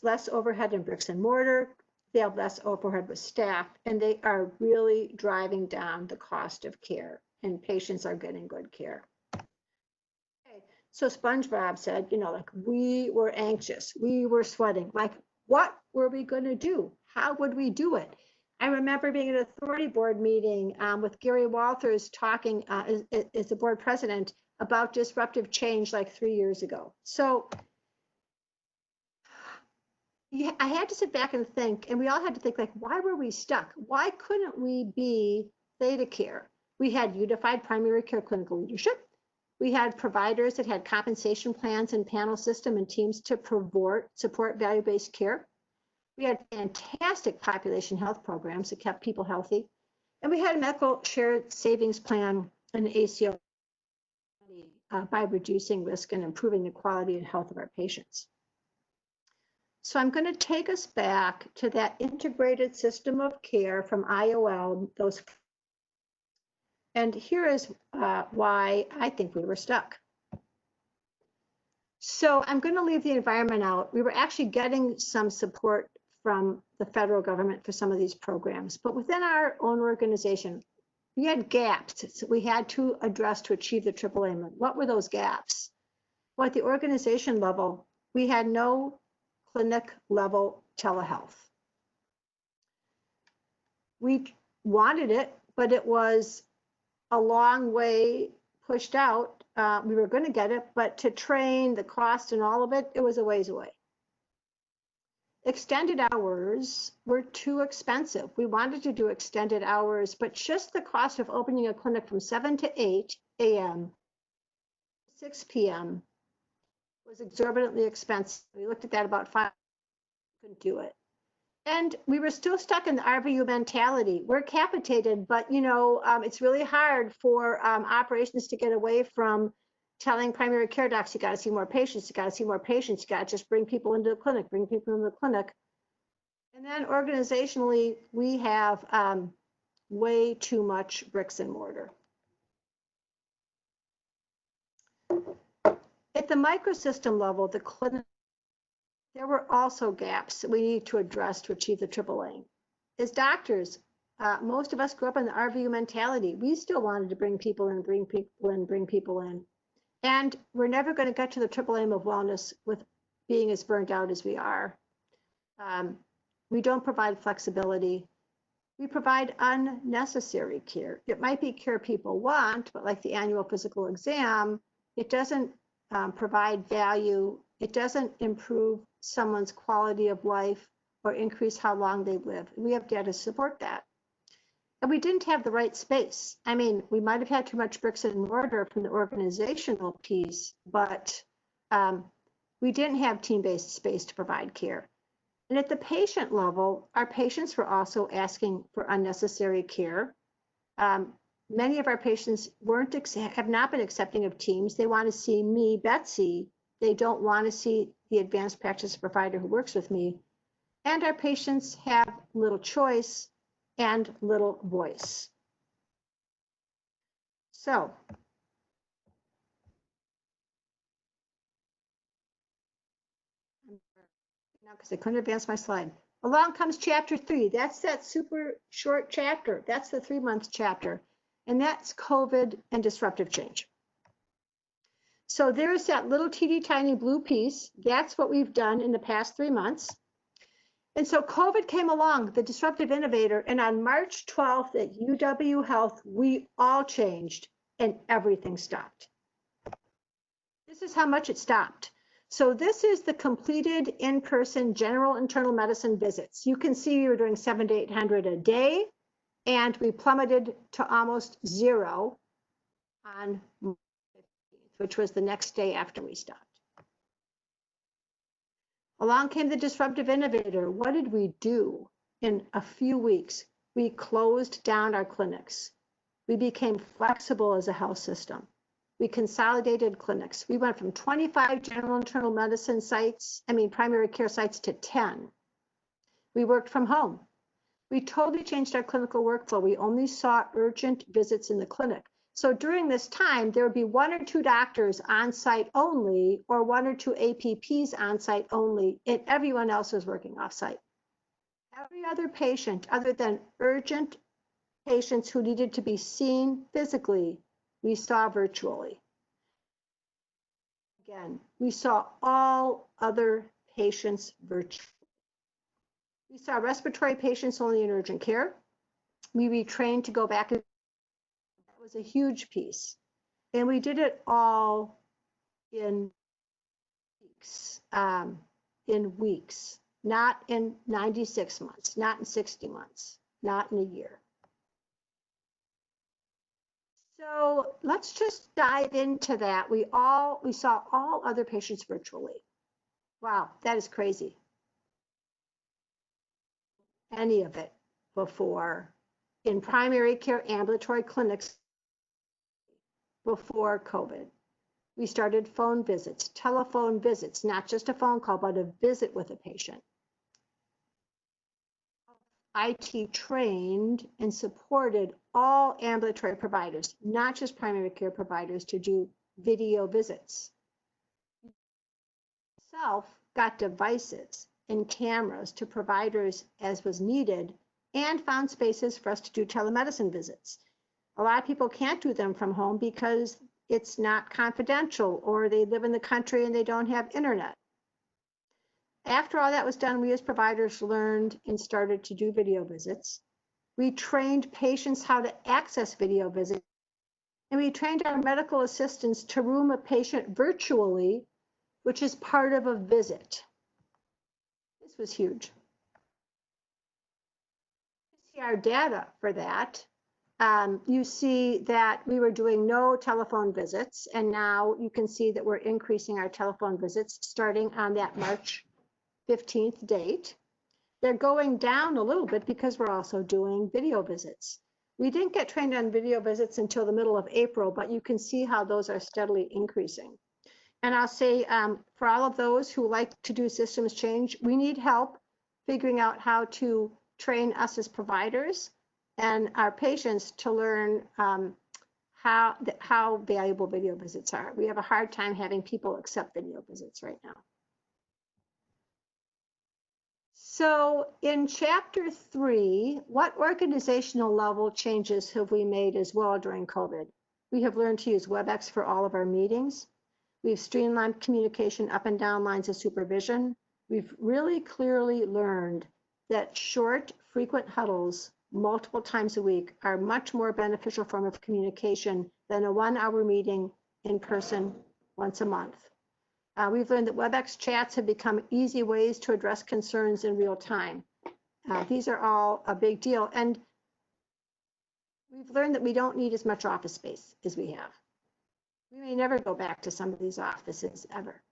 less overhead in bricks and mortar. They have less overhead with staff, and they are really driving down the cost of care, and patients are getting good care. Okay, so SpongeBob said, like we were anxious, we were sweating, like what were we going to do? How would we do it? I remember being at an authority board meeting with Gary Walters talking as the board president about disruptive change like 3 years ago. So yeah, I had to sit back and think, and we all had to think, like, why were we stuck? Why couldn't we be Theta Care? We had unified primary care clinical leadership. We had providers that had compensation plans and panel system and teams to support value-based care. We had fantastic population health programs that kept people healthy. And we had a medical shared savings plan and ACO by reducing risk and improving the quality and health of our patients. So I'm going to take us back to that integrated system of care from IOM, And here is why I think we were stuck. So I'm going to leave the environment out. We were actually getting some support from the federal government for some of these programs, but within our own organization, we had gaps that we had to address to achieve the Triple Aim. What were those gaps? Well, at the organization level, we had no clinic level telehealth. We wanted it, but it was a long way pushed out. We were going to get it, but to train, the cost and all of it, it was a ways away. Extended hours were too expensive. We wanted to do extended hours, but just the cost of opening a clinic from 7 to 8 a.m., 6 p.m. was exorbitantly expensive. We looked at that about 5, couldn't do it. And we were still stuck in the RVU mentality. We're capitated, but you know, it's really hard for operations to get away from telling primary care docs, you got to see more patients, you got to see more patients, you got to just bring people into the clinic, bring people into the clinic. And then organizationally, we have way too much bricks and mortar. At the microsystem level, the clinic, there were also gaps that we need to address to achieve the Triple Aim. As doctors, most of us grew up in the RVU mentality. We still wanted to bring people in, bring people in. And we're never going to get to the Triple Aim of wellness with being as burnt out as we are. We don't provide flexibility. We provide unnecessary care. It might be care people want, but like the annual physical exam, it doesn't provide value. It doesn't improve someone's quality of life or increase how long they live. We have data to support that. And we didn't have the right space. I mean, we might have had too much bricks and mortar from the organizational piece, but we didn't have team-based space to provide care. And at the patient level, our patients were also asking for unnecessary care. Many of our patients have not been accepting of teams. They want to see me, Betsy. They don't want to see the advanced practice provider who works with me. And our patients have little choice and little voice. So, now because I couldn't advance my slide. Along comes chapter 3. That's that super short chapter. That's the 3-month chapter. And that's COVID and disruptive change. So there's that little teeny tiny blue piece. That's what we've done in the past 3 months. And so COVID came along, the disruptive innovator, and on March 12th at UW Health, we all changed and everything stopped. This is how much it stopped. So this is the completed in-person general internal medicine visits. You can see we were doing 700 to 800 a day, and we plummeted to almost 0 on March 15th, which was the next day after we stopped. Along came the disruptive innovator. What did we do in a few weeks? We closed down our clinics. We became flexible as a health system. We consolidated clinics. We went from 25 general internal medicine sites, primary care sites, to 10. We worked from home. We totally changed our clinical workflow. We only saw urgent visits in the clinic. So during this time, there would be 1 or 2 doctors on site only, or 1 or 2 APPs on site only, and everyone else was working off site. Every other patient, other than urgent patients who needed to be seen physically, we saw virtually. Again, we saw all other patients virtually. We saw respiratory patients only in urgent care. We retrained to go back. That was a huge piece. And we did it all in weeks, not in 96 months, not in 60 months, not in a year. So let's just dive into that. We saw all other patients virtually. Wow, that is crazy. Any of it before in primary care ambulatory clinics before COVID. We started phone visits, telephone visits, not just a phone call, but a visit with a patient. IT trained and supported all ambulatory providers, not just primary care providers, to do video visits. Itself got devices and cameras to providers as was needed and found spaces for us to do telemedicine visits. A lot of people can't do them from home because it's not confidential, or they live in the country and they don't have internet. After all that was done, we as providers learned and started to do video visits. We trained patients how to access video visits, and we trained our medical assistants to room a patient virtually, which is part of a visit. This was huge. You see our data for that. You see that we were doing no telephone visits, and now you can see that we're increasing our telephone visits starting on that March 15th date. They're going down a little bit because we're also doing video visits. We didn't get trained on video visits until the middle of April, but you can see how those are steadily increasing. And I'll say for all of those who like to do systems change, we need help figuring out how to train us as providers and our patients to learn how valuable video visits are. We have a hard time having people accept video visits right now. So in chapter 3, what organizational level changes have we made as well during COVID? We have learned to use WebEx for all of our meetings. We've streamlined communication up and down lines of supervision. We've really clearly learned that short, frequent huddles multiple times a week are a much more beneficial form of communication than a 1-hour meeting in person once a month. We've learned that WebEx chats have become easy ways to address concerns in real time. These are all a big deal. And we've learned that we don't need as much office space as we have. We may never go back to some of these offices ever.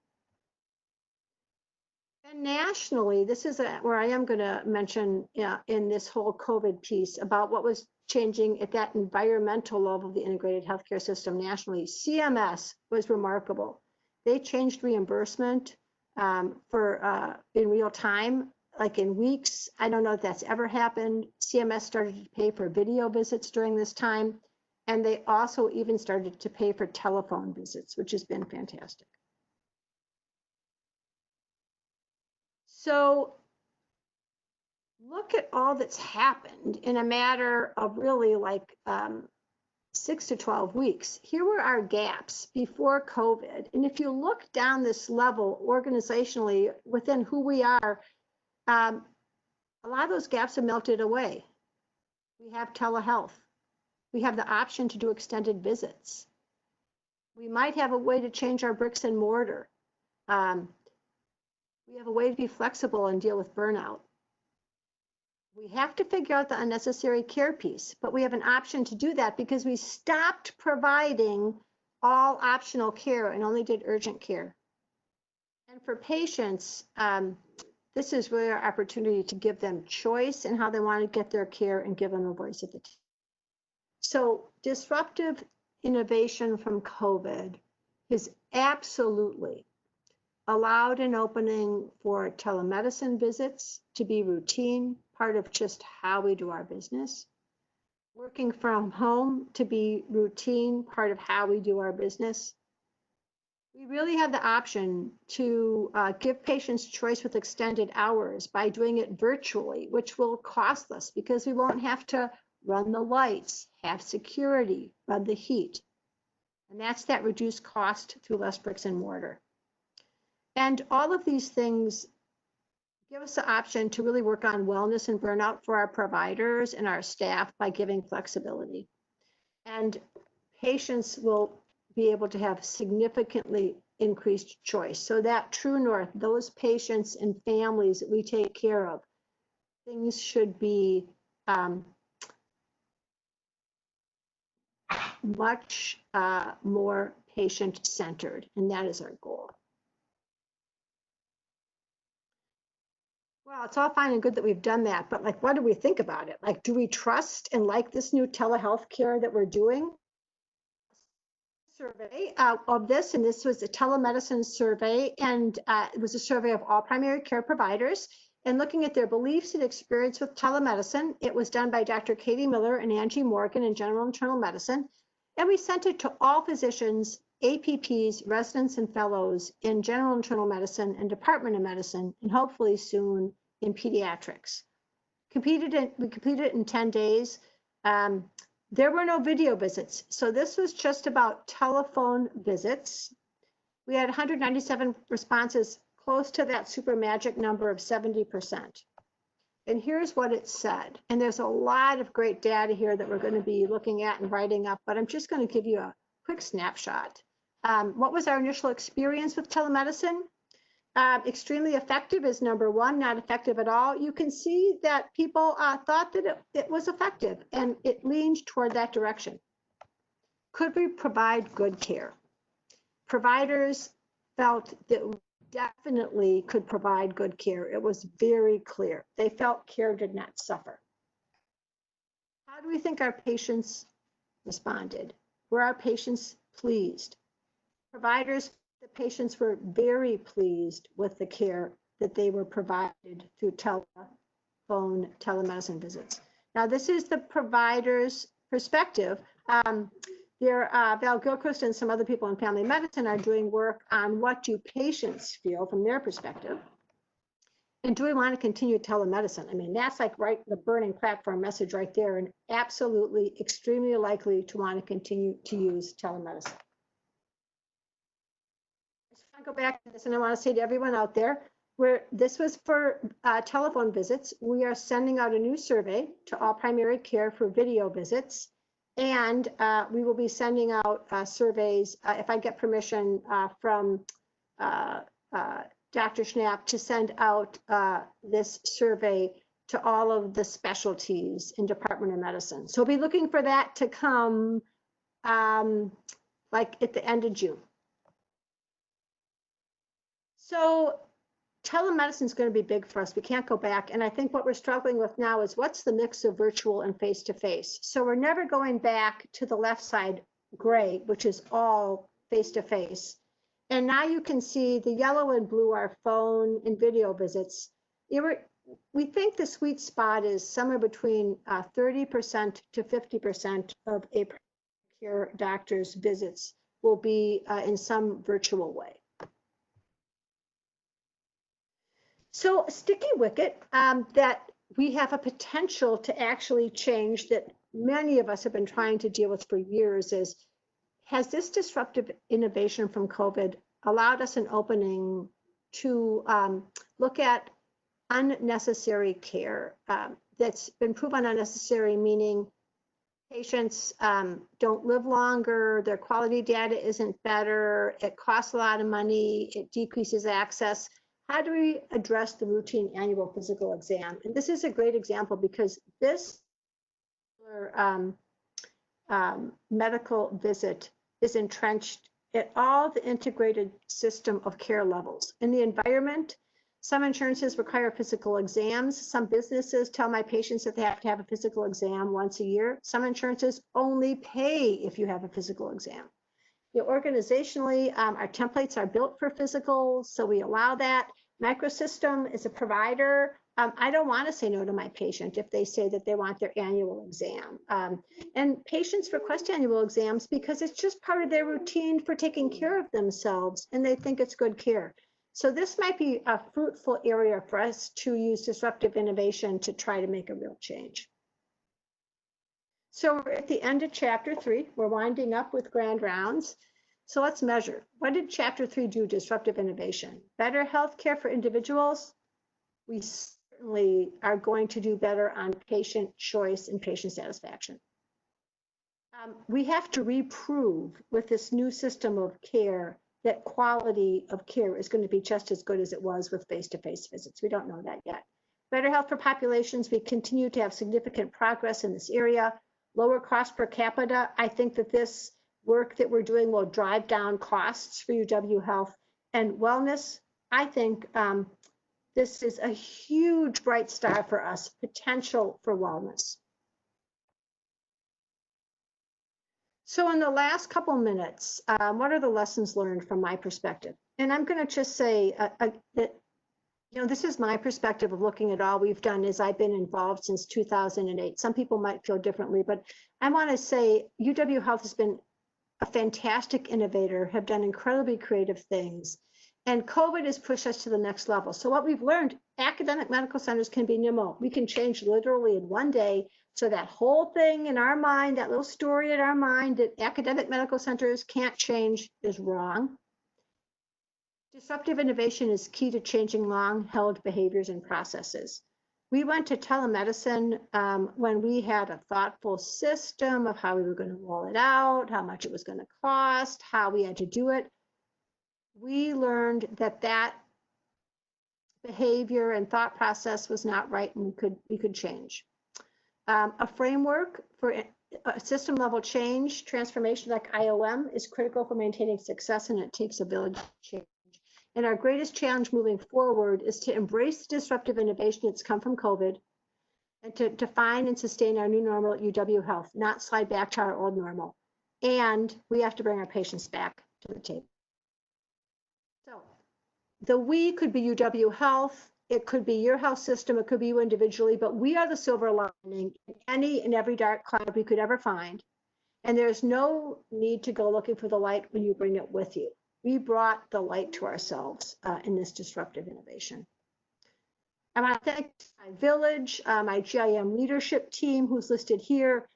And nationally, this is where I am going to mention in this whole COVID piece about what was changing at that environmental level of the integrated healthcare system nationally. CMS was remarkable. They changed reimbursement in real time, like in weeks. I don't know if that's ever happened. CMS started to pay for video visits during this time, and they also even started to pay for telephone visits, which has been fantastic. So look at all that's happened in a matter of really like 6 to 12 weeks. Here were our gaps before COVID. And if you look down this level organizationally within who we are, a lot of those gaps have melted away. We have telehealth. We have the option to do extended visits. We might have a way to change our bricks and mortar. We have a way to be flexible and deal with burnout. We have to figure out the unnecessary care piece, but we have an option to do that because we stopped providing all optional care and only did urgent care. And for patients, this is really our opportunity to give them choice in how they want to get their care and give them a voice at the table. So disruptive innovation from COVID has absolutely allowed an opening for telemedicine visits to be routine, part of just how we do our business. Working from home to be routine, part of how we do our business. We really have the option to give patients choice with extended hours by doing it virtually, which will cost us because we won't have to run the lights, have security, run the heat. And that's that reduced cost through less bricks and mortar. And all of these things give us the option to really work on wellness and burnout for our providers and our staff by giving flexibility. And patients will be able to have significantly increased choice. So that true north, those patients and families that we take care of, things should be much more patient-centered, and that is our goal. Well, it's all fine and good that we've done that, but like, what do we think about it? Like, do we trust and like this new telehealth care that we're doing? Survey of this, and this was a telemedicine survey, and it was a survey of all primary care providers. and looking at their beliefs and experience with telemedicine. It was done by Dr. Katie Miller and Angie Morgan in General Internal Medicine. And we sent it to all physicians, APPs, residents, and fellows in General Internal Medicine and Department of Medicine, and hopefully soon in pediatrics. We completed it in 10 days. There were no video visits, so this was just about telephone visits. We had 197 responses, close to that super magic number of 70%. And here's what it said. And there's a lot of great data here that we're going to be looking at and writing up, but I'm just going to give you a quick snapshot. What was our initial experience with telemedicine? Extremely effective is number one, not effective at all. You can see that people thought that it was effective, and it leaned toward that direction. Could we provide good care? Providers felt that we definitely could provide good care. It was very clear. They felt care did not suffer. How do we think our patients responded? Were our patients pleased? Providers, the patients were very pleased with the care that they were provided through telemedicine visits. Now, this is the provider's perspective. Val Gilchrist and some other people in family medicine are doing work on what do patients feel from their perspective. And do we want to continue telemedicine? I mean, that's like the burning platform message right there, and absolutely extremely likely to want to continue to use telemedicine. I just want to go back to this, and I want to say to everyone out there, where this was for telephone visits, we are sending out a new survey to all primary care for video visits. And we will be sending out surveys, if I get permission from Dr. Schnapp, to send out this survey to all of the specialties in Department of Medicine. So we'll be looking for that to come like at the end of June. So telemedicine is going to be big for us. We can't go back. And I think what we're struggling with now is what's the mix of virtual and face-to-face? So we're never going back to the left side gray, which is all face-to-face. And now you can see the yellow and blue are phone and video visits. We think the sweet spot is somewhere between 30% to 50% of a care doctor's visits will be in some virtual way. So a sticky wicket that we have a potential to actually change, that many of us have been trying to deal with for years, is, has this disruptive innovation from COVID allowed us an opening to look at unnecessary care that's been proven unnecessary, meaning patients don't live longer, their quality data isn't better, it costs a lot of money, it decreases access. How do we address the routine annual physical exam? And this is a great example because this medical visit is entrenched at all the integrated system of care levels. In the environment, some insurances require physical exams. Some businesses tell my patients that they have to have a physical exam once a year. Some insurances only pay if you have a physical exam. Organizationally, our templates are built for physicals, so we allow that. Microsystem is a provider. I don't want to say no to my patient if they say that they want their annual exam. And patients request annual exams because it's just part of their routine for taking care of themselves, and they think it's good care. So this might be a fruitful area for us to use disruptive innovation to try to make a real change. So we're at the end of chapter 3. We're winding up with grand rounds. So let's measure. What did chapter 3 do, disruptive innovation? Better healthcare for individuals? We certainly are going to do better on patient choice and patient satisfaction. We have to reprove with this new system of care that quality of care is going to be just as good as it was with face-to-face visits. We don't know that yet. Better health for populations. We continue to have significant progress in this area. Lower cost per capita. I think that this work that we're doing will drive down costs for UW Health. And wellness, I think this is a huge bright star for us, potential for wellness. So in the last couple minutes, what are the lessons learned from my perspective? And I'm going to just say that This is my perspective of looking at all we've done as I've been involved since 2008. Some people might feel differently, but I want to say UW Health has been a fantastic innovator, have done incredibly creative things. And COVID has pushed us to the next level. So what we've learned, academic medical centers can be nimble. We can change literally in one day. So that whole thing in our mind, that little story in our mind that academic medical centers can't change is wrong. Disruptive innovation is key to changing long-held behaviors and processes. We went to telemedicine when we had a thoughtful system of how we were going to roll it out, how much it was going to cost, how we had to do it. We learned that that behavior and thought process was not right, and we could change. A framework for a system level change, transformation like IOM, is critical for maintaining success, and it takes a village to change. And our greatest challenge moving forward is to embrace disruptive innovation that's come from COVID, and to define and sustain our new normal at UW Health, not slide back to our old normal. And we have to bring our patients back to the table. So the we could be UW Health, it could be your health system, it could be you individually, but we are the silver lining in any and every dark cloud we could ever find. And there's no need to go looking for the light when you bring it with you. We brought the light to ourselves in this disruptive innovation. I want to thank my village, my GIM leadership team, who's listed here,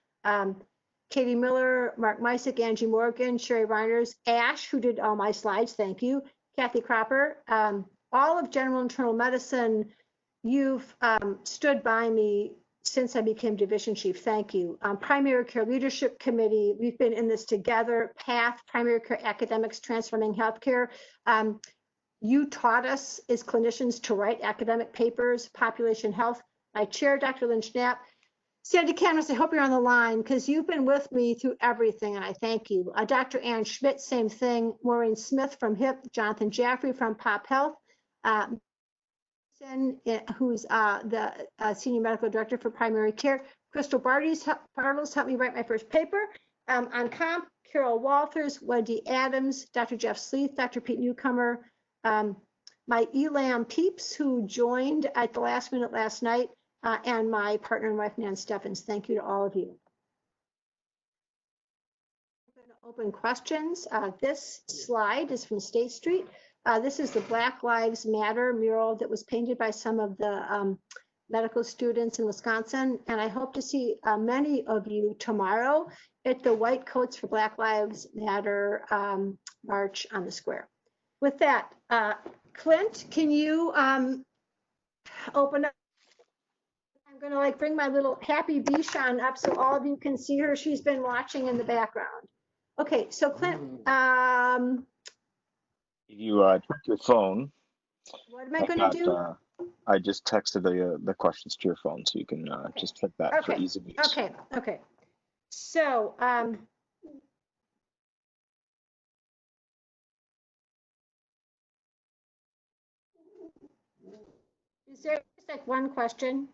Katie Miller, Mark Mysick, Angie Morgan, Sherry Reiners, Ash, who did all my slides, thank you, Kathy Cropper, all of General Internal Medicine. You've stood by me since I became division chief, thank you. Primary Care Leadership Committee, we've been in this together. PATH, Primary Care Academics Transforming Healthcare. You taught us as clinicians to write academic papers, population health. My chair, Dr. Lynch Knapp. Sandy Cameron, I hope you're on the line because you've been with me through everything, and I thank you. Dr. Ann Schmidt, same thing. Maureen Smith from HIP, Jonathan Jaffrey from Pop Health. Who's the Senior Medical Director for Primary Care. Crystal Bartles helped me write my first paper on comp. Carol Walters, Wendy Adams, Dr. Jeff Sleeth, Dr. Pete Newcomer, my Elam Peeps, who joined at the last minute last night, and my partner and wife, Nan Steffens. Thank you to all of you. I'm going to open questions. This slide is from State Street. This is the Black Lives Matter mural that was painted by some of the medical students in Wisconsin. And I hope to see many of you tomorrow at the White Coats for Black Lives Matter march on the square. With that, Clint, can you open up? I'm going to bring my little happy Bishan up so all of you can see her. She's been watching in the background. Okay, so Clint, You check your phone. what am I going to do? I just texted the questions to your phone, so you can Okay. just click that for ease of use. Okay. So, is there just one question?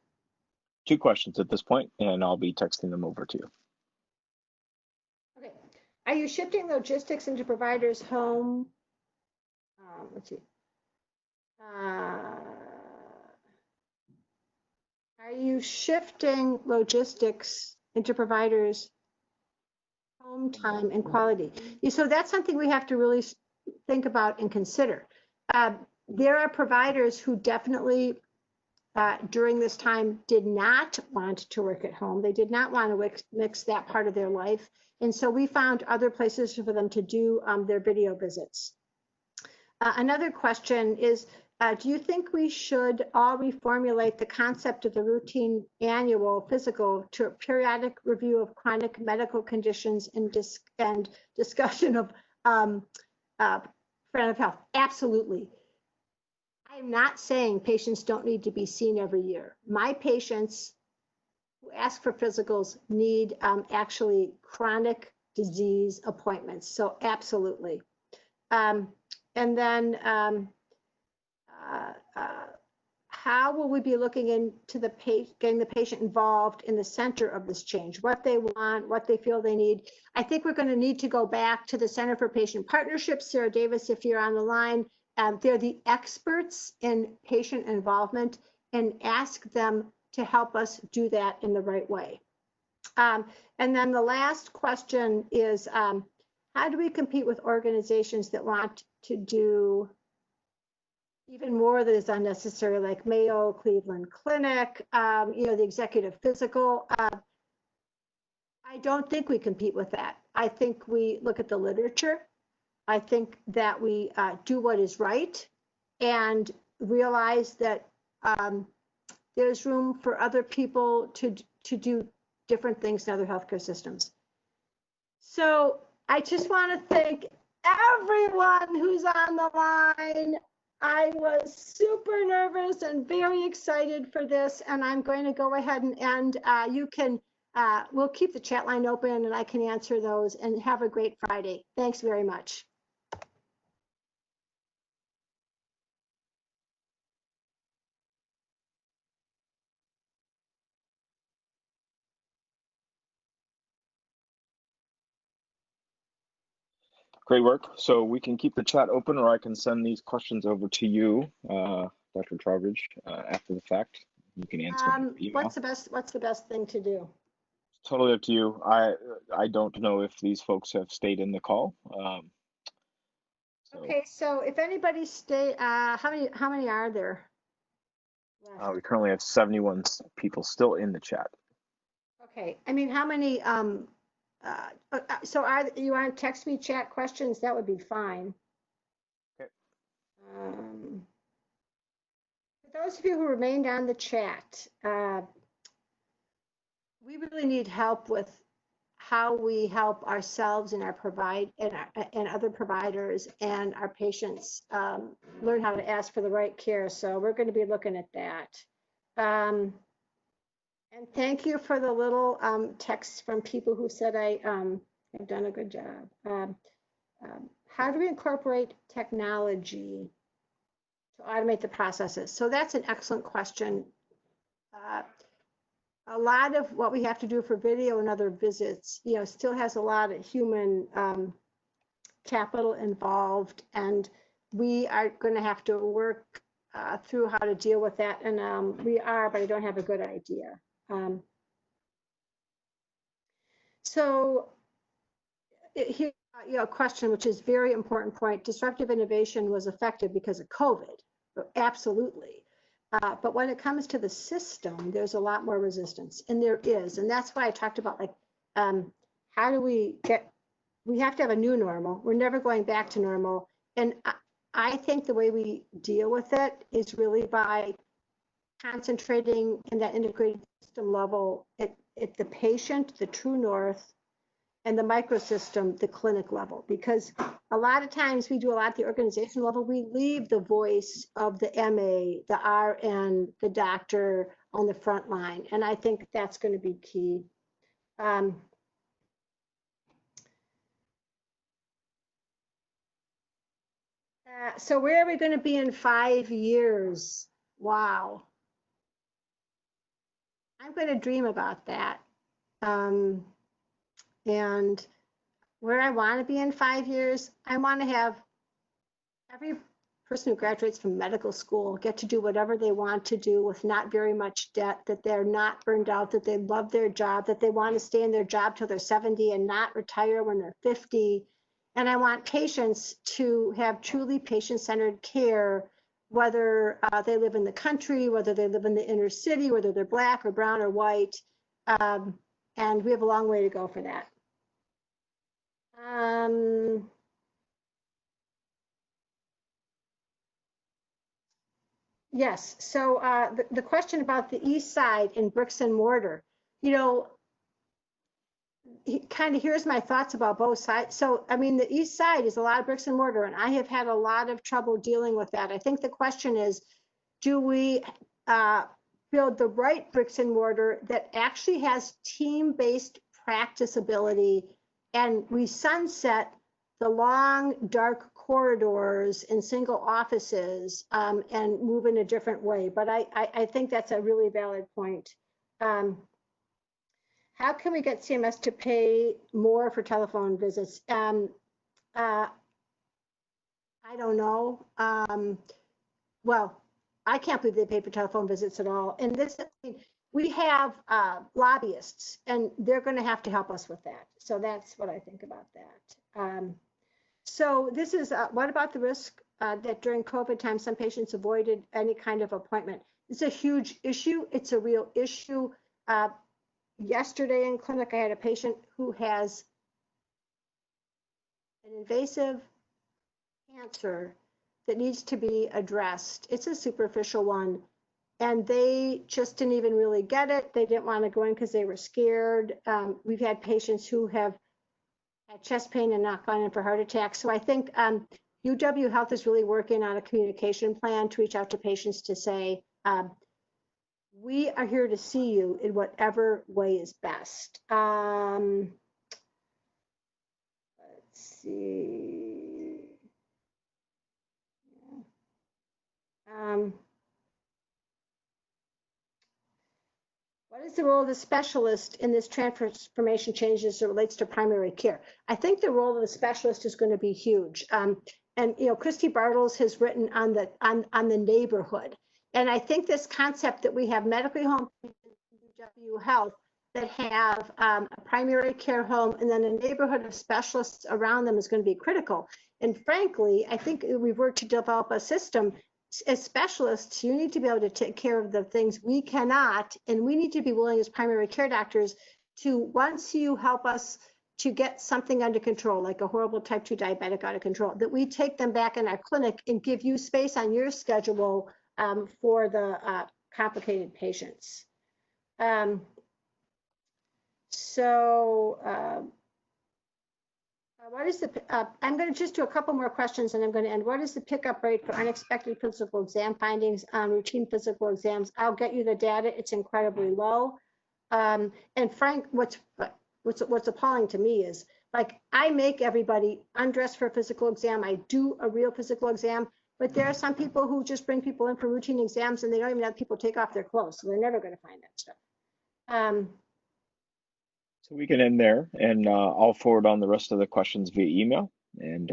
2 questions at this point, and I'll be texting them over to you. Okay. Are you shifting logistics into providers' home? Let's see. Are you shifting logistics into providers' home time and quality? So that's something we have to really think about and consider. There are providers who definitely during this time did not want to work at home. They did not want to mix that part of their life. And so we found other places for them to do their video visits. Another question is, do you think we should all reformulate the concept of the routine annual physical to a periodic review of chronic medical conditions and discussion of preventive health? Absolutely. I'm not saying patients don't need to be seen every year. My patients who ask for physicals need actually chronic disease appointments. So absolutely. And then how will we be looking into getting the patient involved in the center of this change, what they want, what they feel they need? I think we're going to need to go back to the Center for Patient Partnerships. Sarah Davis, if you're on the line, they're the experts in patient involvement, and ask them to help us do that in the right way. And then the last question is, how do we compete with organizations that want to do even more that is unnecessary, like Mayo, Cleveland Clinic, the executive physical? I don't think we compete with that. I think we look at the literature. I think that we do what is right and realize that there's room for other people to do different things in other healthcare systems. So I just want to thank everyone who's on the line. I was super nervous and very excited for this, and I'm going to go ahead and end. We'll keep the chat line open and I can answer those, and have a great Friday. Thanks very much. Great work. So we can keep the chat open, or I can send these questions over to you, Dr. Trowbridge, after the fact. You can answer them via email. What's the best thing to do? Totally up to you. I don't know if these folks have stayed in the call. Okay, so if anybody stay, how many are there left? We currently have 71 people still in the chat. Okay, I mean, how many? So you want to text me chat questions? That would be fine. Okay. For those of you who remained on the chat, we really need help with how we help ourselves and and other providers and our patients learn how to ask for the right care. So we're going to be looking at that. And thank you for the little texts from people who said I have done a good job. How do we incorporate technology to automate the processes? So that's an excellent question. A lot of what we have to do for video and other visits, still has a lot of human capital involved, and we are going to have to work through how to deal with that. And we are, but I don't have a good idea. So here, a question which is very important point. Disruptive innovation was effective because of COVID, absolutely. But when it comes to the system, there's a lot more resistance, and there is, and that's why I talked about how do we have to have a new normal. We're never going back to normal, and I think the way we deal with it is really by concentrating in that integrated system level at the patient, the true north, and the microsystem, the clinic level. Because a lot of times we do a lot at the organization level, we leave the voice of the MA, the RN, the doctor on the front line. And I think that's going to be key. So where are we going to be in 5 years? Wow. I'm going to dream about that. And where I want to be in 5 years, I want to have every person who graduates from medical school get to do whatever they want to do with not very much debt, that they're not burned out, that they love their job, that they want to stay in their job till they're 70 and not retire when they're 50. And I want patients to have truly patient-centered care, whether they live in the country, whether they live in the inner city, whether they're Black or brown or white. And we have a long way to go for that. Yes, so the question about the East Side and bricks and mortar, kind of here's my thoughts about both sides. So, I mean, the East Side is a lot of bricks and mortar, and I have had a lot of trouble dealing with that. I think the question is, do we build the right bricks and mortar that actually has team-based practicability, and we sunset the long, dark corridors and single offices and move in a different way? But I think that's a really valid point. How can we get CMS to pay more for telephone visits? I I don't know. Well, I can't believe they pay for telephone visits at all. And this, I mean, we have lobbyists, and they're going to have to help us with that. So that's what I think about that. So this is, what about the risk that during COVID time, some patients avoided any kind of appointment? It's a huge issue. It's a real issue. Yesterday in clinic, I had a patient who has an invasive cancer that needs to be addressed. It's a superficial one. And they just didn't even really get it. They didn't want to go in because they were scared. We've had patients who have had chest pain and not gone in for heart attacks. So I think UW Health is really working on a communication plan to reach out to patients to say, we are here to see you in whatever way is best. Let's see. What is the role of the specialist in this transformation change as it relates to primary care? I think the role of the specialist is going to be huge. And you know, Christy Bartles has written on the neighborhood. And I think this concept that we have medically home UW Health that have a primary care home and then a neighborhood of specialists around them is going to be critical. And frankly, I think we've worked to develop a system. As specialists, you need to be able to take care of the things we cannot, and we need to be willing as primary care doctors to, once you help us to get something under control, like a horrible type 2 diabetic out of control, that we take them back in our clinic and give you space on your schedule for the complicated patients. What is the, I'm going to just do a couple more questions and I'm going to end. What is the pickup rate for unexpected physical exam findings on routine physical exams? I'll get you the data. It's incredibly low. And Frank, what's appalling to me is, like, I make everybody undress for a physical exam. I do a real physical exam, but there are some people who just bring people in for routine exams and they don't even have people take off their clothes. So they're never going to find that stuff. So we can end there, and I'll forward on the rest of the questions via email. And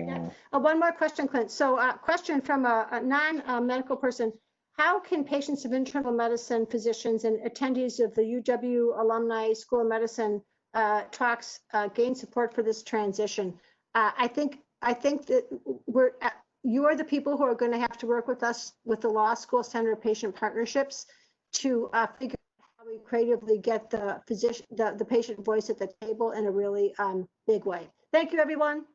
one more question, Clint. So a question from a non-medical person. How can patients of internal medicine physicians and attendees of the UW Alumni School of Medicine talks gain support for this transition? I think that you are the people who are going to have to work with us with the Law School Center of Patient Partnerships to figure out how we creatively get the patient voice at the table in a really big way. Thank you, everyone.